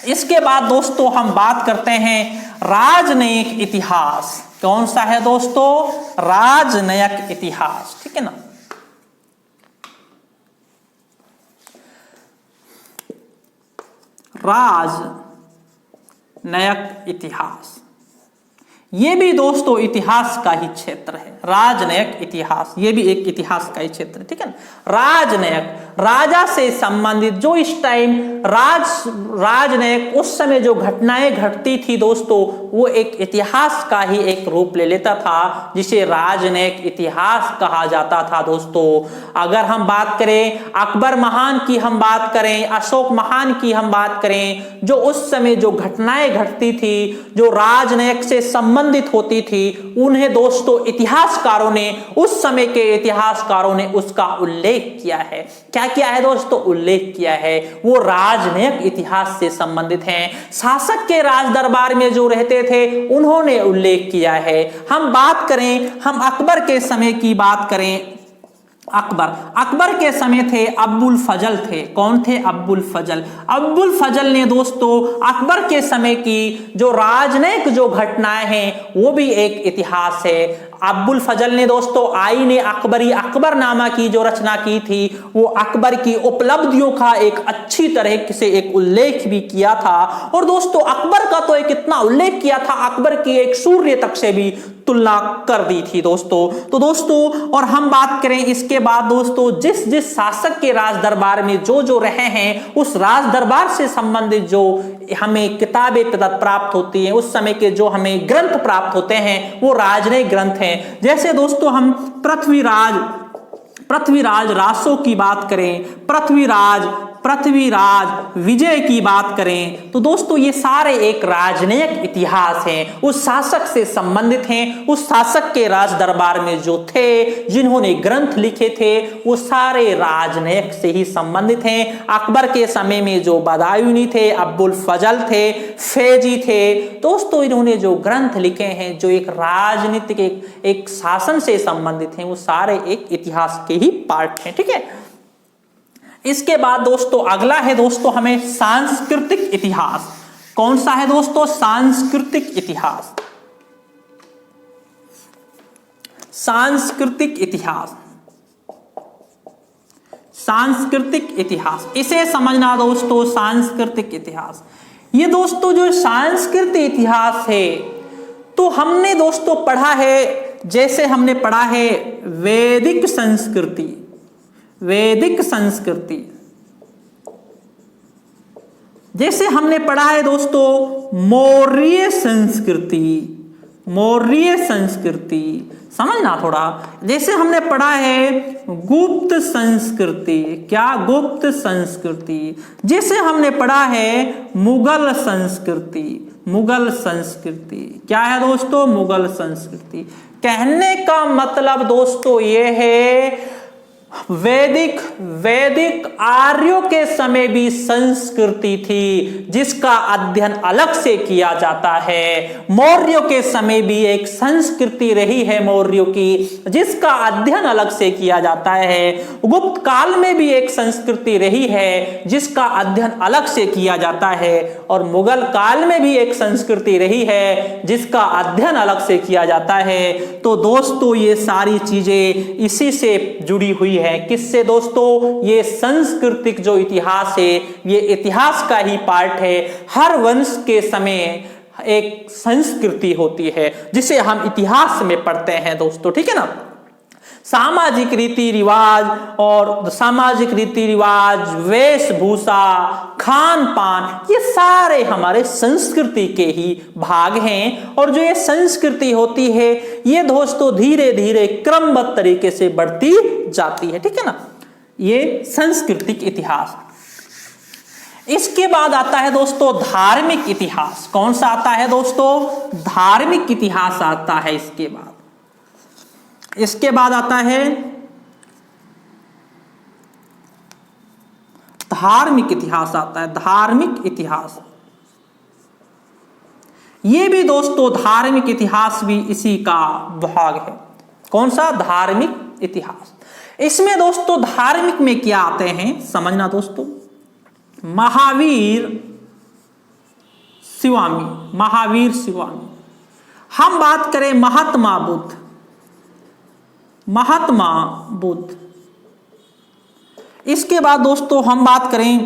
S2: इसके बाद दोस्तों हम बात करते हैं राजनयिक इतिहास। कौन सा है दोस्तों? राजनयिक इतिहास, ठीक है ना। राजनयिक इतिहास ये भी दोस्तों इतिहास का ही क्षेत्र है। राजनयिक इतिहास, ये भी एक इतिहास का ही क्षेत्र है, ठीक है ना। राजनयिक, राजा से संबंधित, जो इस टाइम राजनयिक उस समय जो घटनाएं घटती थी दोस्तों, वो एक इतिहास का ही एक रूप ले लेता था, जिसे राजनयिक इतिहास कहा जाता था दोस्तों। अगर हम बात करें अकबर महान की, हम बात करें अशोक महान की, हम बात करें, जो उस समय जो घटनाएं घटती थी, जो राजनयिक से संबंधित होती थी, उन्हें दोस्तों इतिहासकारों ने, उस समय के इतिहासकारों ने उसका उल्लेख किया है। क्या किया है दोस्तों? उल्लेख किया है। वो राजनयिक इतिहास से संबंधित हैं। शासक के राज दरबार में जो रहते थे, उन्होंने उल्लेख किया है। हम बात करें, हम अकबर के समय की बात करें, अकबर के समय थे अब्बुल फजल थे। कौन थे? अब्बुल फजल। अब्बुल फजल ने दोस्तों अकबर के समय की जो राजनयिक जो घटनाएं हैं, वो भी एक इतिहास है। अब्बुल फजल ने दोस्तों आईने अकबरी, अकबरनामा की जो रचना की थी, वो अकबर की उपलब्धियों का एक अच्छी तरह से एक उल्लेख भी किया था। और दोस्तों अकबर का तो एक इतना उल्लेख किया था, अकबर की एक सूर्य तक से भी तुलना कर दी थी दोस्तों। तो दोस्तों, और हम बात करें इसके बाद दोस्तों, जिस जिस शासक के राज दरबार में जो जो रहे हैं, उस राज दरबार से संबंधित जो हमें किताबें प्राप्त होती हैं, उस समय के जो हमें ग्रंथ प्राप्त होते हैं, वो राजनयिक ग्रंथ हैं। जैसे दोस्तों हम पृथ्वीराज रासो की बात करें, पृथ्वीराज विजय की बात करें, तो दोस्तों ये सारे एक राजनयिक इतिहास हैं, उस शासक से संबंधित हैं। उस शासक के राज दरबार में जो थे, जिन्होंने ग्रंथ लिखे थे, वो सारे राजनयिक से ही संबंधित हैं। अकबर के समय में जो बदायूनी थे, अब्बुल फजल थे, फैजी थे, दोस्तों इन्होंने जो ग्रंथ लिखे हैं, जो एक राजनीतिक एक शासन से संबंधित हैं, वो सारे एक इतिहास के ही पार्ट हैं, ठीक है। इसके बाद दोस्तों अगला है दोस्तों हमें सांस्कृतिक इतिहास। कौन सा है दोस्तों? सांस्कृतिक इतिहास। सांस्कृतिक इतिहास, सांस्कृतिक इतिहास, इसे समझना दोस्तों। सांस्कृतिक इतिहास, ये दोस्तों जो सांस्कृतिक इतिहास है, तो हमने दोस्तों पढ़ा है, जैसे हमने पढ़ा है वैदिक संस्कृति, वैदिक संस्कृति, जैसे हमने पढ़ा है दोस्तों मौर्य संस्कृति, मौर्य संस्कृति, समझना थोड़ा। जैसे हमने पढ़ा है गुप्त संस्कृति, क्या? गुप्त संस्कृति। जैसे हमने पढ़ा है मुगल संस्कृति, मुगल संस्कृति, क्या है दोस्तों? मुगल संस्कृति। कहने का मतलब दोस्तों ये है, वैदिक आर्यों के समय भी संस्कृति थी, जिसका अध्ययन अलग से किया जाता है। मौर्यों के समय भी एक संस्कृति रही है मौर्यों की, जिसका अध्ययन अलग से किया जाता है। गुप्त काल में भी एक संस्कृति रही है, जिसका अध्ययन अलग से किया जाता है। और मुगल काल में भी एक संस्कृति रही है, जिसका अध्ययन अलग से किया जाता है। तो दोस्तों ये सारी चीजें इसी से जुड़ी हुई है। किससे दोस्तों? ये सांस्कृतिक जो इतिहास है, ये इतिहास का ही पार्ट है। हर वंश के समय एक संस्कृति होती है, जिसे हम इतिहास में पढ़ते हैं दोस्तों, ठीक है ना। सामाजिक रीति रिवाज, और सामाजिक रीति रिवाज, वेशभूषा, खान पान, ये सारे हमारे संस्कृति के ही भाग हैं। और जो ये संस्कृति होती है, ये दोस्तों धीरे धीरे क्रमबद्ध तरीके से बढ़ती जाती है, ठीक है ना। ये सांस्कृतिक इतिहास। इसके बाद आता है दोस्तों धार्मिक इतिहास। कौन सा आता है दोस्तों? धार्मिक इतिहास आता है। इसके बाद आता है धार्मिक इतिहास आता है। धार्मिक इतिहास, ये भी दोस्तों धार्मिक इतिहास भी इसी का भाग है। कौन सा? धार्मिक इतिहास। इसमें दोस्तों धार्मिक में क्या आते हैं समझना दोस्तों। महावीर शिवामी, महावीर शिवामी। हम बात करें महात्मा बुद्ध, महात्मा बुद्ध। इसके बाद दोस्तों हम बात करें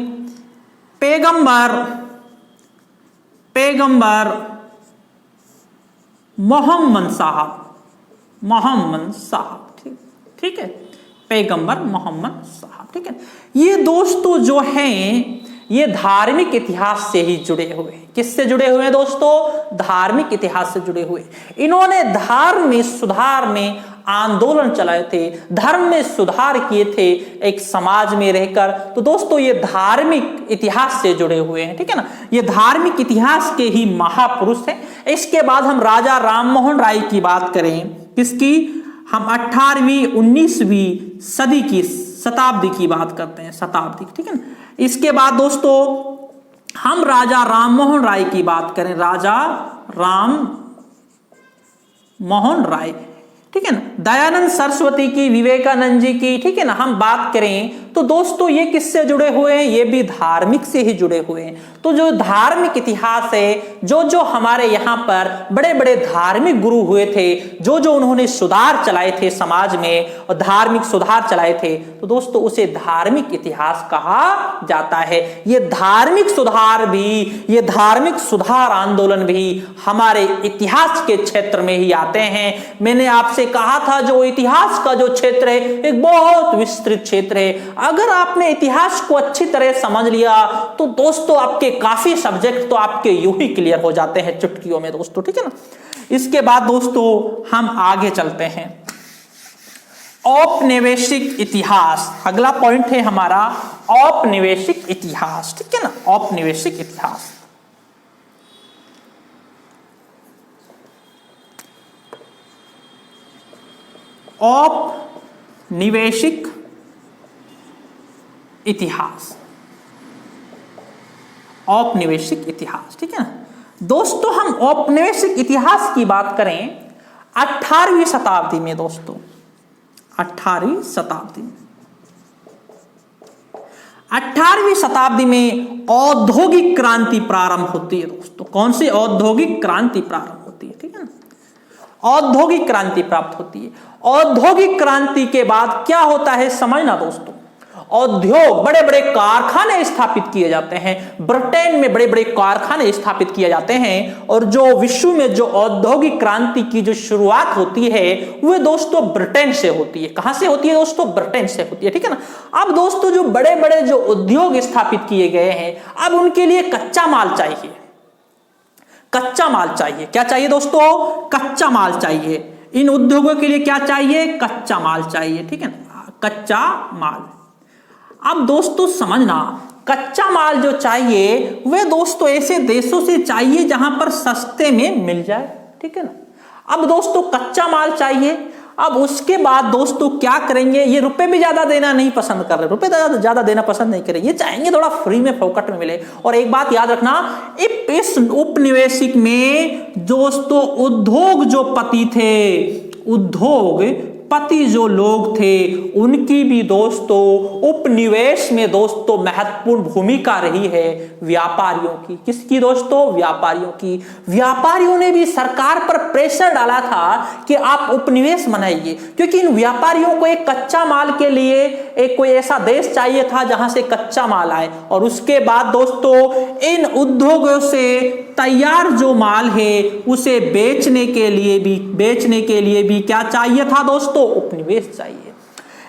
S2: पैगंबर मोहम्मद साहब, मोहम्मद साहब, ठीक है, पैगंबर मोहम्मद साहब, ठीक है। ये दोस्तों जो हैं ये धार्मिक इतिहास से ही जुड़े हुए हैं। किससे जुड़े हुए हैं दोस्तों? धार्मिक इतिहास से जुड़े हुए। इन्होंने धर्म में सुधार में आंदोलन चलाए थे, धर्म में सुधार किए थे एक समाज में रहकर। तो दोस्तों ये धार्मिक इतिहास से जुड़े हुए हैं, ठीक है ना, ये धार्मिक इतिहास के ही महापुरुष हैं। इसके बाद हम राजा राममोहन राय की बात करें, किसकी? हम 18वीं 19वीं सदी की शताब्दी की बात करते हैं, शताब्दी, ठीक है ना। इसके बाद दोस्तों हम राजा राममोहन राय की बात करें, राजा राम मोहन राय, ठीक है ना, दयानंद सरस्वती की, विवेकानंद जी की, ठीक है ना, हम बात करें तो दोस्तों ये किससे जुड़े हुए हैं? ये भी धार्मिक से ही जुड़े हुए हैं। तो जो धार्मिक इतिहास है, जो हमारे यहाँ पर बड़े बड़े धार्मिक गुरु हुए थे, जो उन्होंने सुधार चलाए थे समाज में और धार्मिक सुधार चलाए थे, तो दोस्तों उसे धार्मिक इतिहास कहा जाता है। ये धार्मिक सुधार भी, ये धार्मिक सुधार आंदोलन भी हमारे इतिहास के क्षेत्र में ही आते हैं। मैंने आपसे कहा था जो इतिहास का जो क्षेत्र है एक बहुत विस्तृत क्षेत्र है। अगर आपने इतिहास को अच्छी तरह समझ लिया तो दोस्तों आपके काफी सब्जेक्ट तो आपके यूं ही क्लियर हो जाते हैं चुटकियों में दोस्तों, ठीक है ना। इसके बाद दोस्तों हम आगे चलते हैं, औपनिवेशिक इतिहास। अगला पॉइंट है हमारा औपनिवेशिक इतिहास, ठीक है ना, औपनिवेशिक इतिहास। औपनिवेशिक इतिहास, औपनिवेशिक इतिहास, ठीक है ना दोस्तों। हम औपनिवेशिक इतिहास की बात करें 18वीं शताब्दी में दोस्तों, 18वीं शताब्दी में, 18वीं शताब्दी में औद्योगिक क्रांति प्रारंभ होती है दोस्तों। कौन सी औद्योगिक क्रांति प्रारंभ होती है, ठीक है ना, औद्योगिक क्रांति प्राप्त होती है। औद्योगिक क्रांति के बाद क्या होता है समझना दोस्तों, औद्योग, बड़े बड़े कारखाने स्थापित किए जाते हैं। ब्रिटेन में बड़े बड़े कारखाने स्थापित किए जाते हैं और जो विश्व में जो औद्योगिक क्रांति की जो शुरुआत होती है वह दोस्तों ब्रिटेन से होती है। कहां से होती है दोस्तों? ब्रिटेन से होती है, ठीक है ना। अब दोस्तों जो बड़े बड़े जो उद्योग स्थापित किए गए हैं, अब उनके लिए कच्चा माल चाहिए, कच्चा माल चाहिए। क्या चाहिए दोस्तों? कच्चा माल चाहिए। इन उद्योगों के लिए क्या चाहिए? कच्चा माल चाहिए, ठीक है ना, कच्चा माल। अब दोस्तों समझना, कच्चा माल जो चाहिए वह दोस्तों ऐसे देशों से चाहिए जहां पर सस्ते में मिल जाए, ठीक है ना। अब दोस्तों कच्चा माल चाहिए, अब उसके बाद दोस्तों क्या करेंगे? ये रुपए भी ज्यादा देना नहीं पसंद कर रहे, रुपए ज्यादा देना पसंद नहीं करेंगे, ये चाहेंगे थोड़ा फ्री में फोकट में मिले। और एक बात याद रखना, इस उपनिवेशिक में दोस्तों उद्योग जो पति थे, उद्योग पति जो लोग थे, उनकी भी दोस्तों उपनिवेश में दोस्तों महत्वपूर्ण भूमिका रही है व्यापारियों की। किसकी दोस्तों? व्यापारियों की। व्यापारियों ने भी सरकार पर प्रेशर डाला था कि आप उपनिवेश बनाइए, क्योंकि इन व्यापारियों को एक कच्चा माल के लिए एक कोई ऐसा देश चाहिए था जहां से कच्चा माल आए। और उसके बाद दोस्तों इन उद्योगों से तैयार जो माल है उसे बेचने के लिए भी क्या चाहिए था दोस्तों? उपनिवेश चाहिए।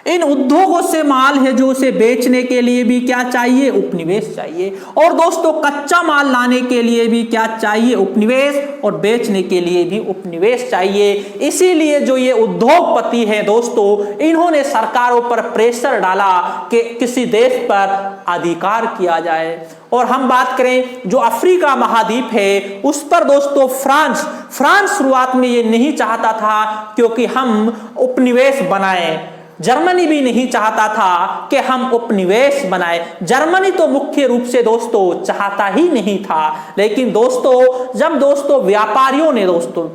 S2: इन उद्योगों से माल है जो उसे बेचने के लिए भी क्या चाहिए? उपनिवेश चाहिए। और दोस्तों कच्चा माल लाने के लिए भी क्या चाहिए? उपनिवेश। और बेचने के लिए भी उपनिवेश चाहिए। इसीलिए जो ये उद्योगपति है दोस्तों, इन्होंने सरकारों पर प्रेशर डाला कि किसी देश पर अधिकार किया जाए। और हम बात करें जो अफ्रीका महाद्वीप है उस पर दोस्तों फ्रांस शुरुआत में ये नहीं चाहता था क्योंकि हम उपनिवेश बनाएं। जर्मनी भी नहीं चाहता था कि हम उपनिवेश बनाएं। जर्मनी तो मुख्य रूप से दोस्तों चाहता ही नहीं था। लेकिन दोस्तों जब दोस्तों व्यापारियों ने दोस्तों,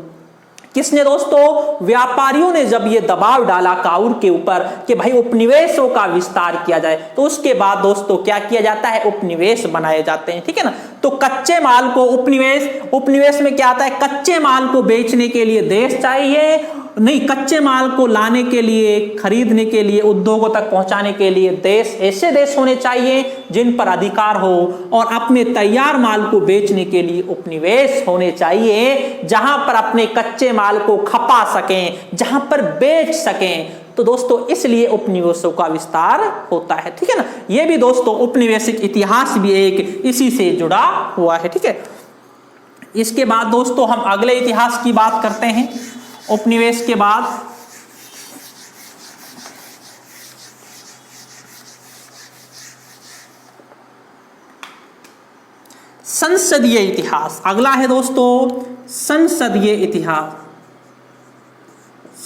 S2: किसने दोस्तों? व्यापारियों ने जब ये दबाव डाला काउर के ऊपर कि भाई उपनिवेशों का विस्तार किया जाए, तो उसके बाद दोस्तों क्या किया जाता है? उपनिवेश बनाए जाते हैं, ठीक है ना। तो कच्चे माल को उपनिवेश में क्या आता है? कच्चे माल को बेचने के लिए देश चाहिए, नहीं, कच्चे माल को लाने के लिए, खरीदने के लिए, उद्योगों तक पहुंचाने के लिए देश, ऐसे देश होने चाहिए जिन पर अधिकार हो, और अपने तैयार माल को बेचने के लिए उपनिवेश होने चाहिए जहां पर अपने कच्चे माल को खपा सकें, जहां पर बेच सकें। तो दोस्तों इसलिए उपनिवेशों का विस्तार होता है, ठीक है ना। यह भी दोस्तों उपनिवेशिक इतिहास भी एक इसी से जुड़ा हुआ है, ठीक है। इसके बाद दोस्तों हम अगले इतिहास की बात करते हैं। उपनिवेश के बाद संसदीय इतिहास अगला है दोस्तों, संसदीय इतिहास।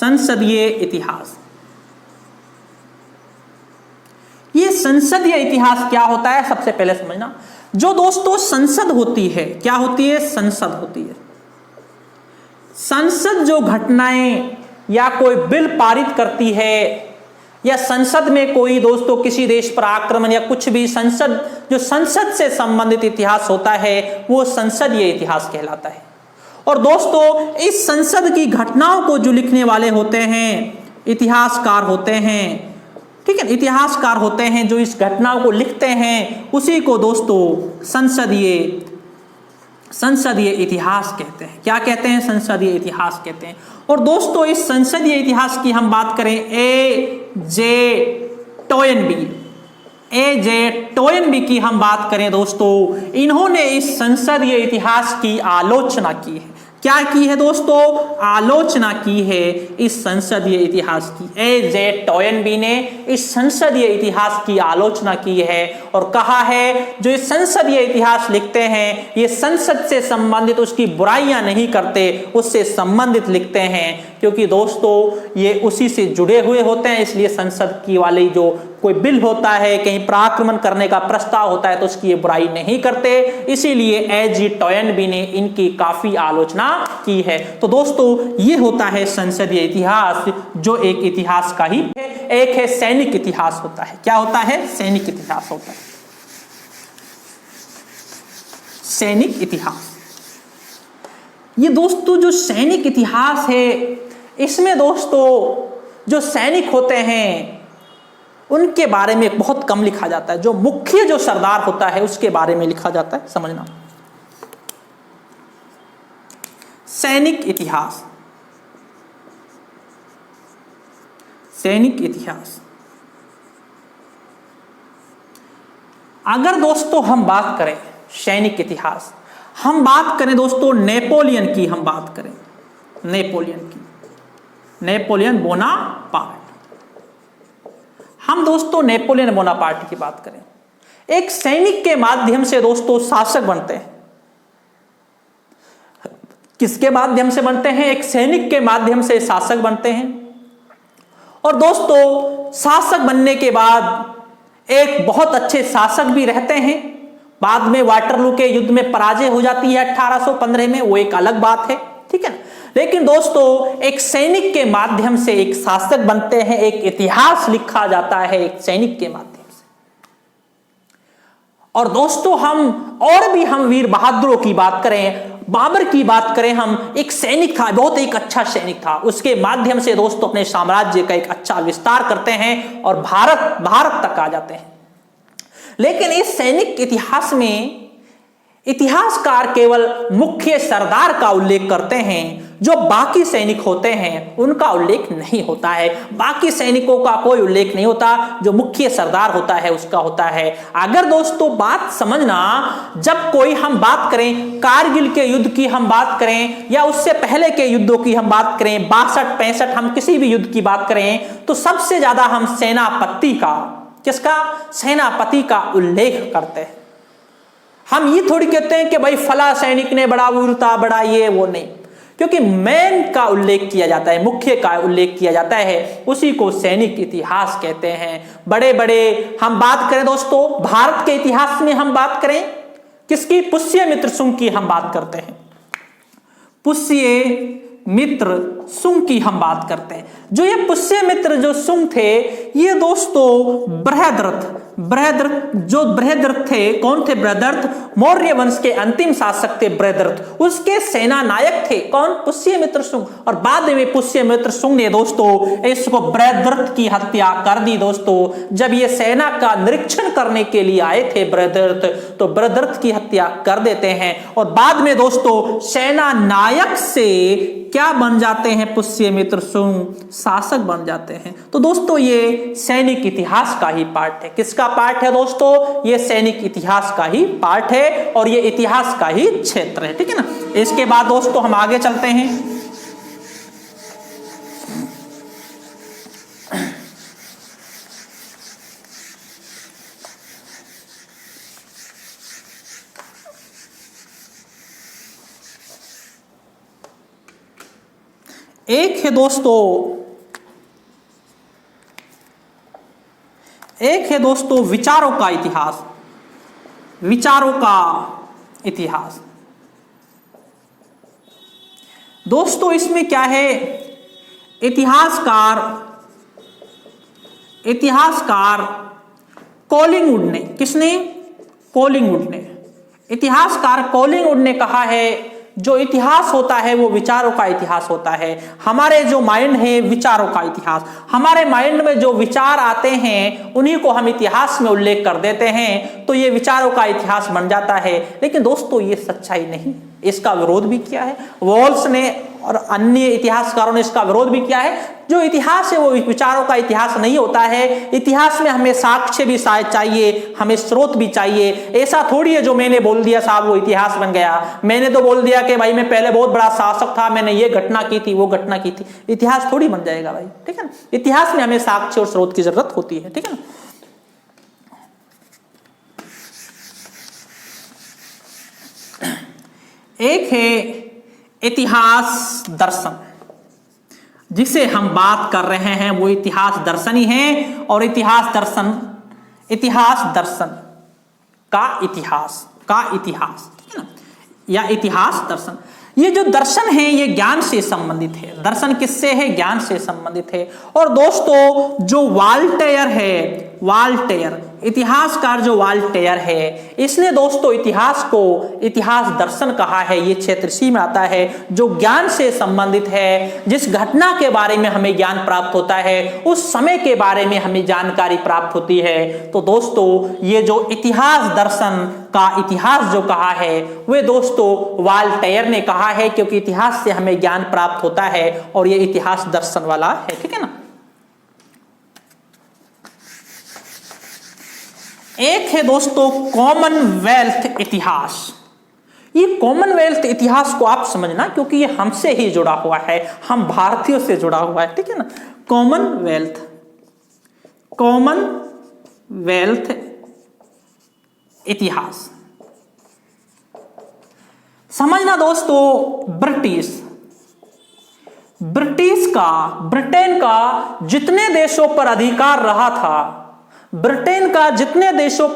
S2: संसदीय इतिहास, ये संसदीय इतिहास क्या होता है सबसे पहले समझना। जो दोस्तों संसद होती है, क्या होती है? संसद होती है। संसद जो घटनाएं या कोई बिल पारित करती है, या संसद में कोई दोस्तों किसी देश पर आक्रमण या कुछ भी, संसद जो संसद से संबंधित इतिहास होता है वो संसदीय इतिहास कहलाता है। और दोस्तों इस संसद की घटनाओं को जो लिखने वाले होते हैं इतिहासकार होते हैं, ठीक है, इतिहासकार होते हैं जो इस घटनाओं को लिखते हैं, उसी को दोस्तों संसदीय इतिहास कहते हैं। क्या कहते हैं? संसदीय इतिहास कहते हैं। और दोस्तों इस संसदीय इतिहास की हम बात करें, ए जे टोयनबी की हम बात करें दोस्तों, इन्होंने इस संसदीय इतिहास की आलोचना की है। क्या की है दोस्तों? आलोचना की है इस संसदीय इतिहास की। ए जे टोयनबी ने इस संसदीय इतिहास की आलोचना की है और कहा है जो ये संसदीय इतिहास लिखते हैं ये संसद से संबंधित उसकी बुराइयां नहीं करते, उससे संबंधित लिखते हैं, क्योंकि दोस्तों ये उसी से जुड़े हुए होते हैं। इसलिए संसद की वाली जो कोई बिल होता है, कहीं पर आक्रमण करने का प्रस्ताव होता है तो उसकी ये बुराई नहीं करते, इसीलिए ए जी टोयनबी ने इनकी काफी आलोचना की है। तो दोस्तों ये होता है संसदीय इतिहास, जो एक इतिहास का ही है। एक है सैनिक इतिहास होता है। क्या होता है? सैनिक इतिहास होता है। सैनिक इतिहास, ये दोस्तों जो सैनिक इतिहास है इसमें दोस्तों जो सैनिक होते हैं उनके बारे में बहुत कम लिखा जाता है। जो मुख्य जो सरदार होता है उसके बारे में लिखा जाता है, समझना। सैनिक इतिहास, सैनिक इतिहास। अगर दोस्तों हम बात करें सैनिक इतिहास, हम बात करें दोस्तों नेपोलियन की, हम बात करें नेपोलियन की, नेपोलियन बोनापार्ट। हम दोस्तों नेपोलियन बोनापार्ट की बात करें, एक सैनिक के माध्यम से दोस्तों शासक बनते हैं। किसके माध्यम से बनते हैं? एक सैनिक के माध्यम से शासक बनते हैं। और दोस्तों शासक बनने के बाद एक बहुत अच्छे शासक भी रहते हैं। बाद में वाटरलू के युद्ध में पराजय हो जाती है 1815 में, वो एक अलग बात है, ठीक है ना। लेकिन दोस्तों एक सैनिक के माध्यम से एक शासक बनते हैं, एक इतिहास लिखा जाता है एक सैनिक के माध्यम से। और दोस्तों हम वीर बहादुरों की बात करें, बाबर की बात करें, हम एक सैनिक था, बहुत एक अच्छा सैनिक था, उसके माध्यम से दोस्तों अपने साम्राज्य का एक अच्छा विस्तार करते हैं और भारत तक आ जाते हैं। लेकिन इस सैनिक इतिहास में इतिहासकार केवल मुख्य सरदार का उल्लेख करते हैं, जो बाकी सैनिक होते हैं उनका उल्लेख नहीं होता है। बाकी सैनिकों का कोई उल्लेख नहीं होता, जो मुख्य सरदार होता है उसका होता है। अगर दोस्तों बात समझना, जब कोई हम बात करें कारगिल के युद्ध की हम बात करें या उससे पहले के युद्धों की हम बात करें, 62-65 हम किसी भी युद्ध की बात करें, तो सबसे ज्यादा हम सेनापति का, किसका? सेनापति का उल्लेख करते हैं। हम ये थोड़ी कहते हैं कि भाई फला सैनिक ने बड़ा वीरता, बड़ा ये वो, नहीं, क्योंकि मैन का उल्लेख किया जाता है, मुख्य का उल्लेख किया जाता है, उसी को सैनिक इतिहास कहते हैं। बड़े बड़े हम बात करें दोस्तों भारत के इतिहास में, हम बात करें किसकी? पुष्यमित्र शुंग की हम बात करते हैं। पुष्यमित्र शुंग की हम बात करते हैं। जो ये पुष्यमित्र जो शुंग थे, ये दोस्तों बृहद्रथ जो बृहद्रथ थे, कौन थे? बृहद्रथ मौर्य वंश के अंतिम शासक थे बृहद्रथ, उसके सेना नायक थे कौन? पुष्यमित्र शुंग। और बाद में पुष्यमित्र शुंग ने दोस्तों इसको बृहद्रथ की हत्या कर दी। दोस्तों जब ये सेना का निरीक्षण करने के लिए आए थे बृहद्रथ, तो बृहद्रथ की हत्या कर देते हैं और बाद में दोस्तों सेना नायक से क्या बन जाते हैं? पुष्यमित्र शुंग शासक बन जाते हैं। तो दोस्तों ये सैनिक इतिहास का ही पार्ट है। किसका पार्ट है दोस्तों? ये सैनिक इतिहास का ही पार्ट है और ये इतिहास का ही क्षेत्र है, ठीक है ना। इसके बाद दोस्तों हम आगे चलते हैं। एक है दोस्तों विचारों का इतिहास। विचारों का इतिहास दोस्तों इसमें क्या है? इतिहासकार कॉलिंगवुड ने, किसने? कॉलिंगवुड ने। इतिहासकार कॉलिंगवुड ने कहा है जो इतिहास होता है वो विचारों का इतिहास होता है। हमारे जो माइंड है विचारों का इतिहास, हमारे माइंड में जो विचार आते हैं उन्हीं को हम इतिहास में उल्लेख कर देते हैं, तो ये विचारों का इतिहास बन जाता है। लेकिन दोस्तों ये सच्चाई नहीं, इसका विरोध भी किया है वॉल्स ने और अन्य इतिहासकारों ने, इसका विरोध भी किया है। जो इतिहास है वो विचारों का इतिहास नहीं होता है। इतिहास में हमें साक्ष्य भी चाहिए, हमें स्रोत भी चाहिए। ऐसा थोड़ी है जो मैंने बोल दिया साहब वो इतिहास बन गया। मैंने तो बोल दिया कि भाई मैं पहले बहुत बड़ा शासक था, मैंने ये घटना की थी, वो घटना की थी, इतिहास थोड़ी बन जाएगा भाई, ठीक है ना। इतिहास में हमें साक्ष्य और स्रोत की जरूरत होती है, ठीक है ना। एक है इतिहास दर्शन, जिसे हम बात कर रहे हैं वो इतिहास दर्शन ही है। और इतिहास दर्शन का इतिहास, ठीक है ना, या इतिहास दर्शन। ये जो दर्शन है ये ज्ञान से संबंधित है। दर्शन किससे है? ज्ञान से संबंधित है। और दोस्तों जो वाल्टेयर इतिहासकार जो वाल्टेयर है, इसने दोस्तों इतिहास को इतिहास दर्शन कहा है। ये क्षेत्र सी में आता है जो ज्ञान से संबंधित है। जिस घटना के बारे में हमें ज्ञान प्राप्त होता है, उस समय के बारे में हमें जानकारी प्राप्त होती है। तो दोस्तों ये जो इतिहास दर्शन का इतिहास जो कहा है वे दोस्तों वाल्टेयर ने कहा है, क्योंकि इतिहास से हमें ज्ञान प्राप्त होता है और ये इतिहास दर्शन वाला है, ठीक है ना। एक है दोस्तों कॉमनवेल्थ इतिहास। ये कॉमनवेल्थ इतिहास को आप समझना, क्योंकि ये हमसे ही जुड़ा हुआ है, हम भारतीयों से जुड़ा हुआ है, ठीक है ना। कॉमनवेल्थ इतिहास समझना दोस्तों। ब्रिटेन का जितने देशों पर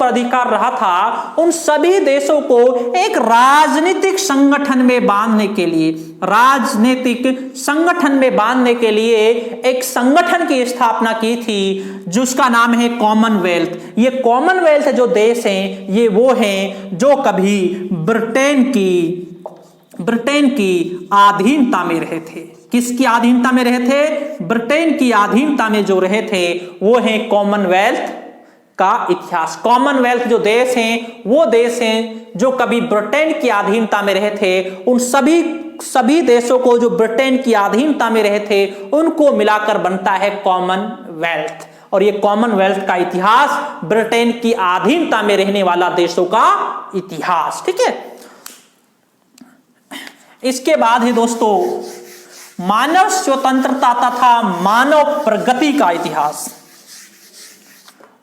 S2: अधिकार रहा था, उन सभी देशों को एक राजनीतिक संगठन में बांधने के लिए एक संगठन की स्थापना की थी, जिसका नाम है कॉमनवेल्थ। ये कॉमनवेल्थ जो देश हैं ये वो हैं जो कभी ब्रिटेन की अधीनता में रहे थे। किसकी अधीनता में रहे थे? ब्रिटेन की अधीनता में जो रहे थे वो है कॉमनवेल्थ का इतिहास। कॉमनवेल्थ जो देश हैं वो देश हैं जो कभी ब्रिटेन की अधीनता में रहे थे। उन सभी देशों को जो ब्रिटेन की अधीनता में रहे थे उनको मिलाकर बनता है कॉमनवेल्थ। और ये कॉमनवेल्थ का इतिहास ब्रिटेन की अधीनता में रहने वाला देशों का इतिहास, ठीक है। इसके बाद है दोस्तों मानव स्वतंत्रता तथा मानव प्रगति का इतिहास।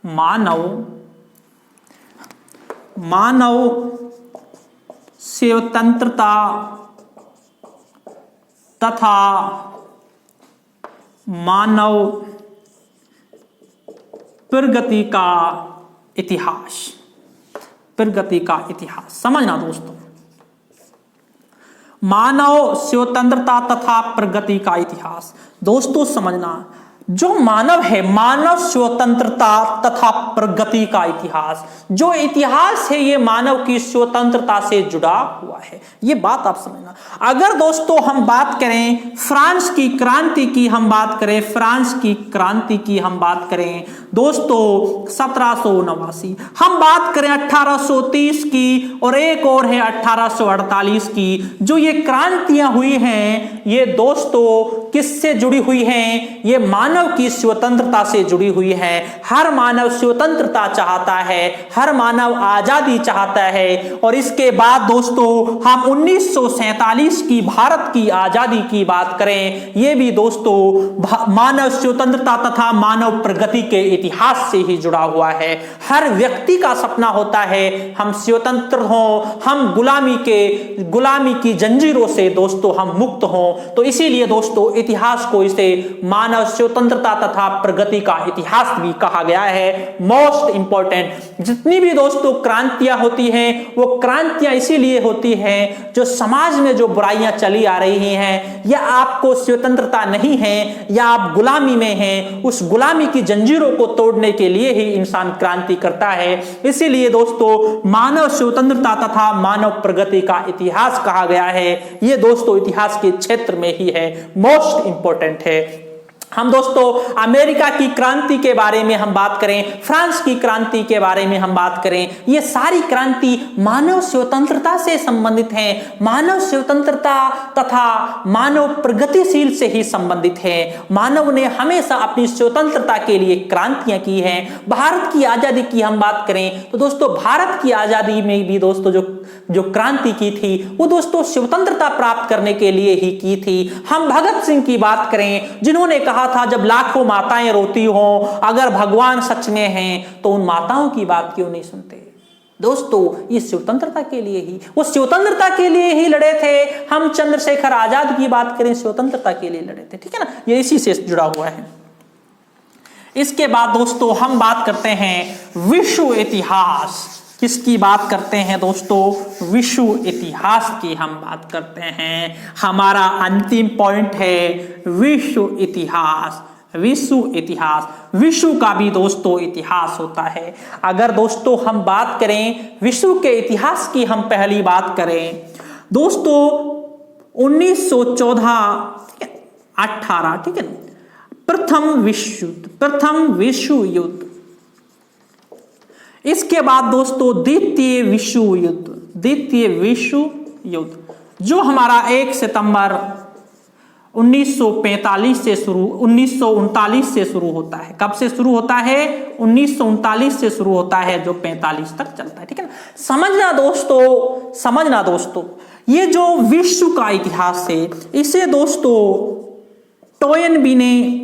S2: मानव स्वतंत्रता तथा मानव प्रगति का इतिहास। समझना दोस्तों, मानव स्वतंत्रता तथा प्रगति का इतिहास। दोस्तों समझना, जो मानव है, मानव स्वतंत्रता तथा प्रगति का इतिहास, जो इतिहास है ये मानव की स्वतंत्रता से जुड़ा हुआ है। ये बात आप समझना। अगर दोस्तों हम बात करें फ्रांस की क्रांति की, हम बात करें फ्रांस की क्रांति की, हम बात करें दोस्तों 1789, हम बात करें 1830 की, और एक और है 1848 की। जो ये क्रांतियां हुई हैं ये दोस्तों किससे जुड़ी हुई हैं? ये मानव की स्वतंत्रता से जुड़ी हुई है। हर मानव स्वतंत्रता चाहता है, हर मानव आजादी चाहता है। और इसके बाद दोस्तों हम 1947 की भारत की आजादी की बात करें, ये भी दोस्तों मानव स्वतंत्रता तथा मानव प्रगति के इतिहास से ही जुड़ा हुआ है। हर व्यक्ति का सपना होता है हम स्वतंत्र हों, हम गुलामी की जंजीरों से दोस्तों हम मुक्त हों। तो इसीलिए दोस्तों इतिहास को इसे मानव स्वतंत्रता तथा प्रगति का इतिहास भी कहा गया है। मोस्ट इंपॉर्टेंट जितनी भी दोस्तों क्रांतियां होती हैं वो क्रांतियां इसीलिए होती हैं जो समाज में जो बुराइयां चली आ रही हैं, या आपको स्वतंत्रता नहीं है या आप गुलामी में हैं, उस गुलामी की जंजीरों को तोड़ने के लिए ही इंसान क्रांति करता है। इसीलिए दोस्तों मानव स्वतंत्रता तथा मानव प्रगति का इतिहास कहा गया है। ये दोस्तों इतिहास के क्षेत्र में ही है, मोस्ट इंपॉर्टेंट है। हम दोस्तों अमेरिका की क्रांति के बारे में हम बात करें, फ्रांस की क्रांति के बारे में हम बात करें, ये सारी क्रांति मानव स्वतंत्रता से संबंधित हैं। मानव स्वतंत्रता तथा मानव प्रगतिशील से ही संबंधित है। मानव ने हमेशा अपनी स्वतंत्रता के लिए क्रांतियां की हैं। भारत की आजादी की हम बात करें तो दोस्तों भारत की आजादी में भी दोस्तों जो क्रांति की थी वो दोस्तों स्वतंत्रता प्राप्त करने के लिए ही की थी। हम भगत सिंह की बात करें जिन्होंने कहा था जब लाखों माताएं रोती हों, अगर भगवान सच में हैं तो उन माताओं की बात क्यों नहीं सुनते। दोस्तों ये स्वतंत्रता के लिए ही, वो स्वतंत्रता के लिए ही लड़े थे। हम चंद्रशेखर आजाद की बात करें, स्वतंत्रता के लिए लड़े थे, ठीक है ना। ये इसी से जुड़ा हुआ है। इसके बाद दोस्तों हम बात करते हैं विश्व इतिहास। किसकी बात करते हैं दोस्तों? विश्व इतिहास की हम बात करते हैं। हमारा अंतिम पॉइंट है विश्व इतिहास। विश्व इतिहास, विश्व का भी दोस्तों इतिहास होता है। अगर दोस्तों हम बात करें विश्व के इतिहास की, हम पहली बात करें दोस्तों 1914-18, ठीक है, प्रथम विश्व युद्ध। इसके बाद दोस्तों द्वितीय विश्व युद्ध जो हमारा 1 सितंबर 1939 से शुरू होता है। कब से शुरू होता है? 1939 से शुरू होता है, जो 45 तक चलता है, ठीक है ना। समझना दोस्तों ये जो विश्व का इतिहास है इसे दोस्तों टोयनबी ने,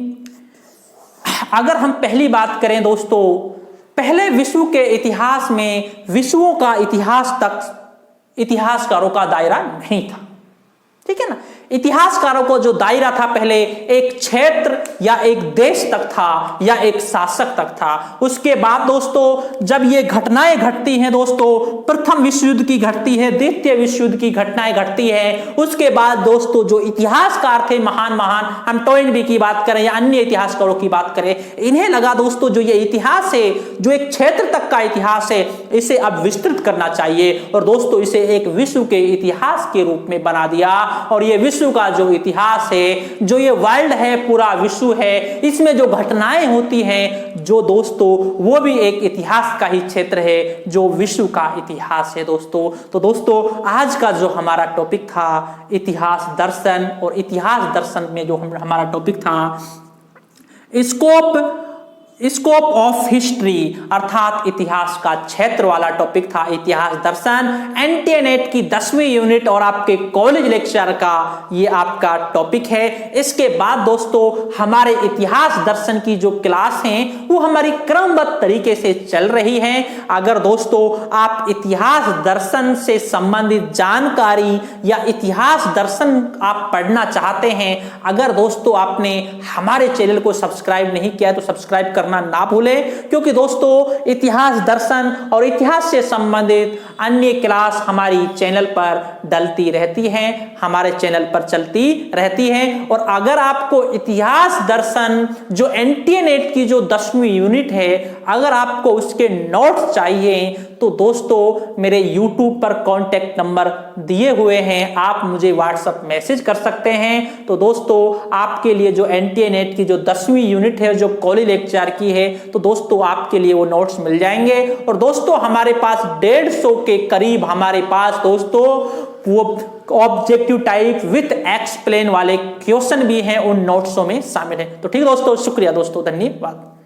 S2: अगर हम पहली बात करें दोस्तों, पहले विश्व के इतिहास में विश्वों का इतिहास तक इतिहासकारों का दायरा नहीं था, ठीक है ना। इतिहासकारों को जो दायरा था पहले एक क्षेत्र या एक देश तक था या एक शासक तक था। उसके बाद दोस्तों जब ये घटनाएं घटती हैं दोस्तों, प्रथम विश्व युद्ध की घटती है, द्वितीय विश्व युद्ध की घटनाएं घटती है, उसके बाद दोस्तों जो इतिहासकार थे महान, हम टोयनबी की बात करें या अन्य इतिहासकारों की बात करें, इन्हें लगा दोस्तों जो ये इतिहास है, जो एक क्षेत्र तक का इतिहास है, इसे अब विस्तृत करना चाहिए और दोस्तों इसे एक विश्व के इतिहास के रूप में बना दिया। और ये विश्व का जो इतिहास है, जो ये वर्ल्ड है, पूरा विश्व है, इसमें जो घटनाएं होती हैं जो दोस्तों वो भी एक इतिहास का ही क्षेत्र है, जो विश्व का इतिहास है दोस्तों। तो दोस्तों आज का जो हमारा टॉपिक था इतिहास दर्शन, और इतिहास दर्शन में जो हमारा टॉपिक था स्कोप ऑफ हिस्ट्री, अर्थात इतिहास का क्षेत्र वाला टॉपिक था इतिहास दर्शन। एनटीए-नेट की 10वीं यूनिट और आपके कॉलेज लेक्चर का ये आपका टॉपिक है। इसके बाद दोस्तों हमारे इतिहास दर्शन की जो क्लास हैं वो हमारी क्रमबद्ध तरीके से चल रही हैं। अगर दोस्तों आप इतिहास दर्शन से संबंधित जानकारी या इतिहास दर्शन आप पढ़ना चाहते हैं, अगर दोस्तों आपने हमारे चैनल को सब्सक्राइब नहीं किया तो सब्सक्राइब करना करना ना भूलें, क्योंकि दोस्तों इतिहास, दर्शन और इतिहास से संबंधित अन्य क्लास हमारी चैनल पर डलती रहती हैं, हमारे चैनल पर चलती रहती हैं। और अगर आपको इतिहास दर्शन जो एनटीए नेट की जो 10वीं यूनिट है, अगर आपको उसके नोट्स चाहिए तो दोस्तों मेरे YouTube पर कॉन्टेक्ट नंबर दिए हुए हैं, आप मुझे व्हाट्सएप मैसेज कर सकते हैं। तो दोस्तों आपके लिए जो एनटीए नेट की जो 10वीं यूनिट है, जो कॉलेज लेक्चर की है, तो दोस्तों आपके लिए वो नोट्स मिल जाएंगे। और दोस्तों हमारे पास 150 के करीब हमारे पास दोस्तों वो ऑब्जेक्टिव टाइप विथ एक्सप्लेन वाले क्वेश्चन भी हैं, उन नोट्सों में शामिल है। तो ठीक है दोस्तों, शुक्रिया दोस्तों, धन्यवाद।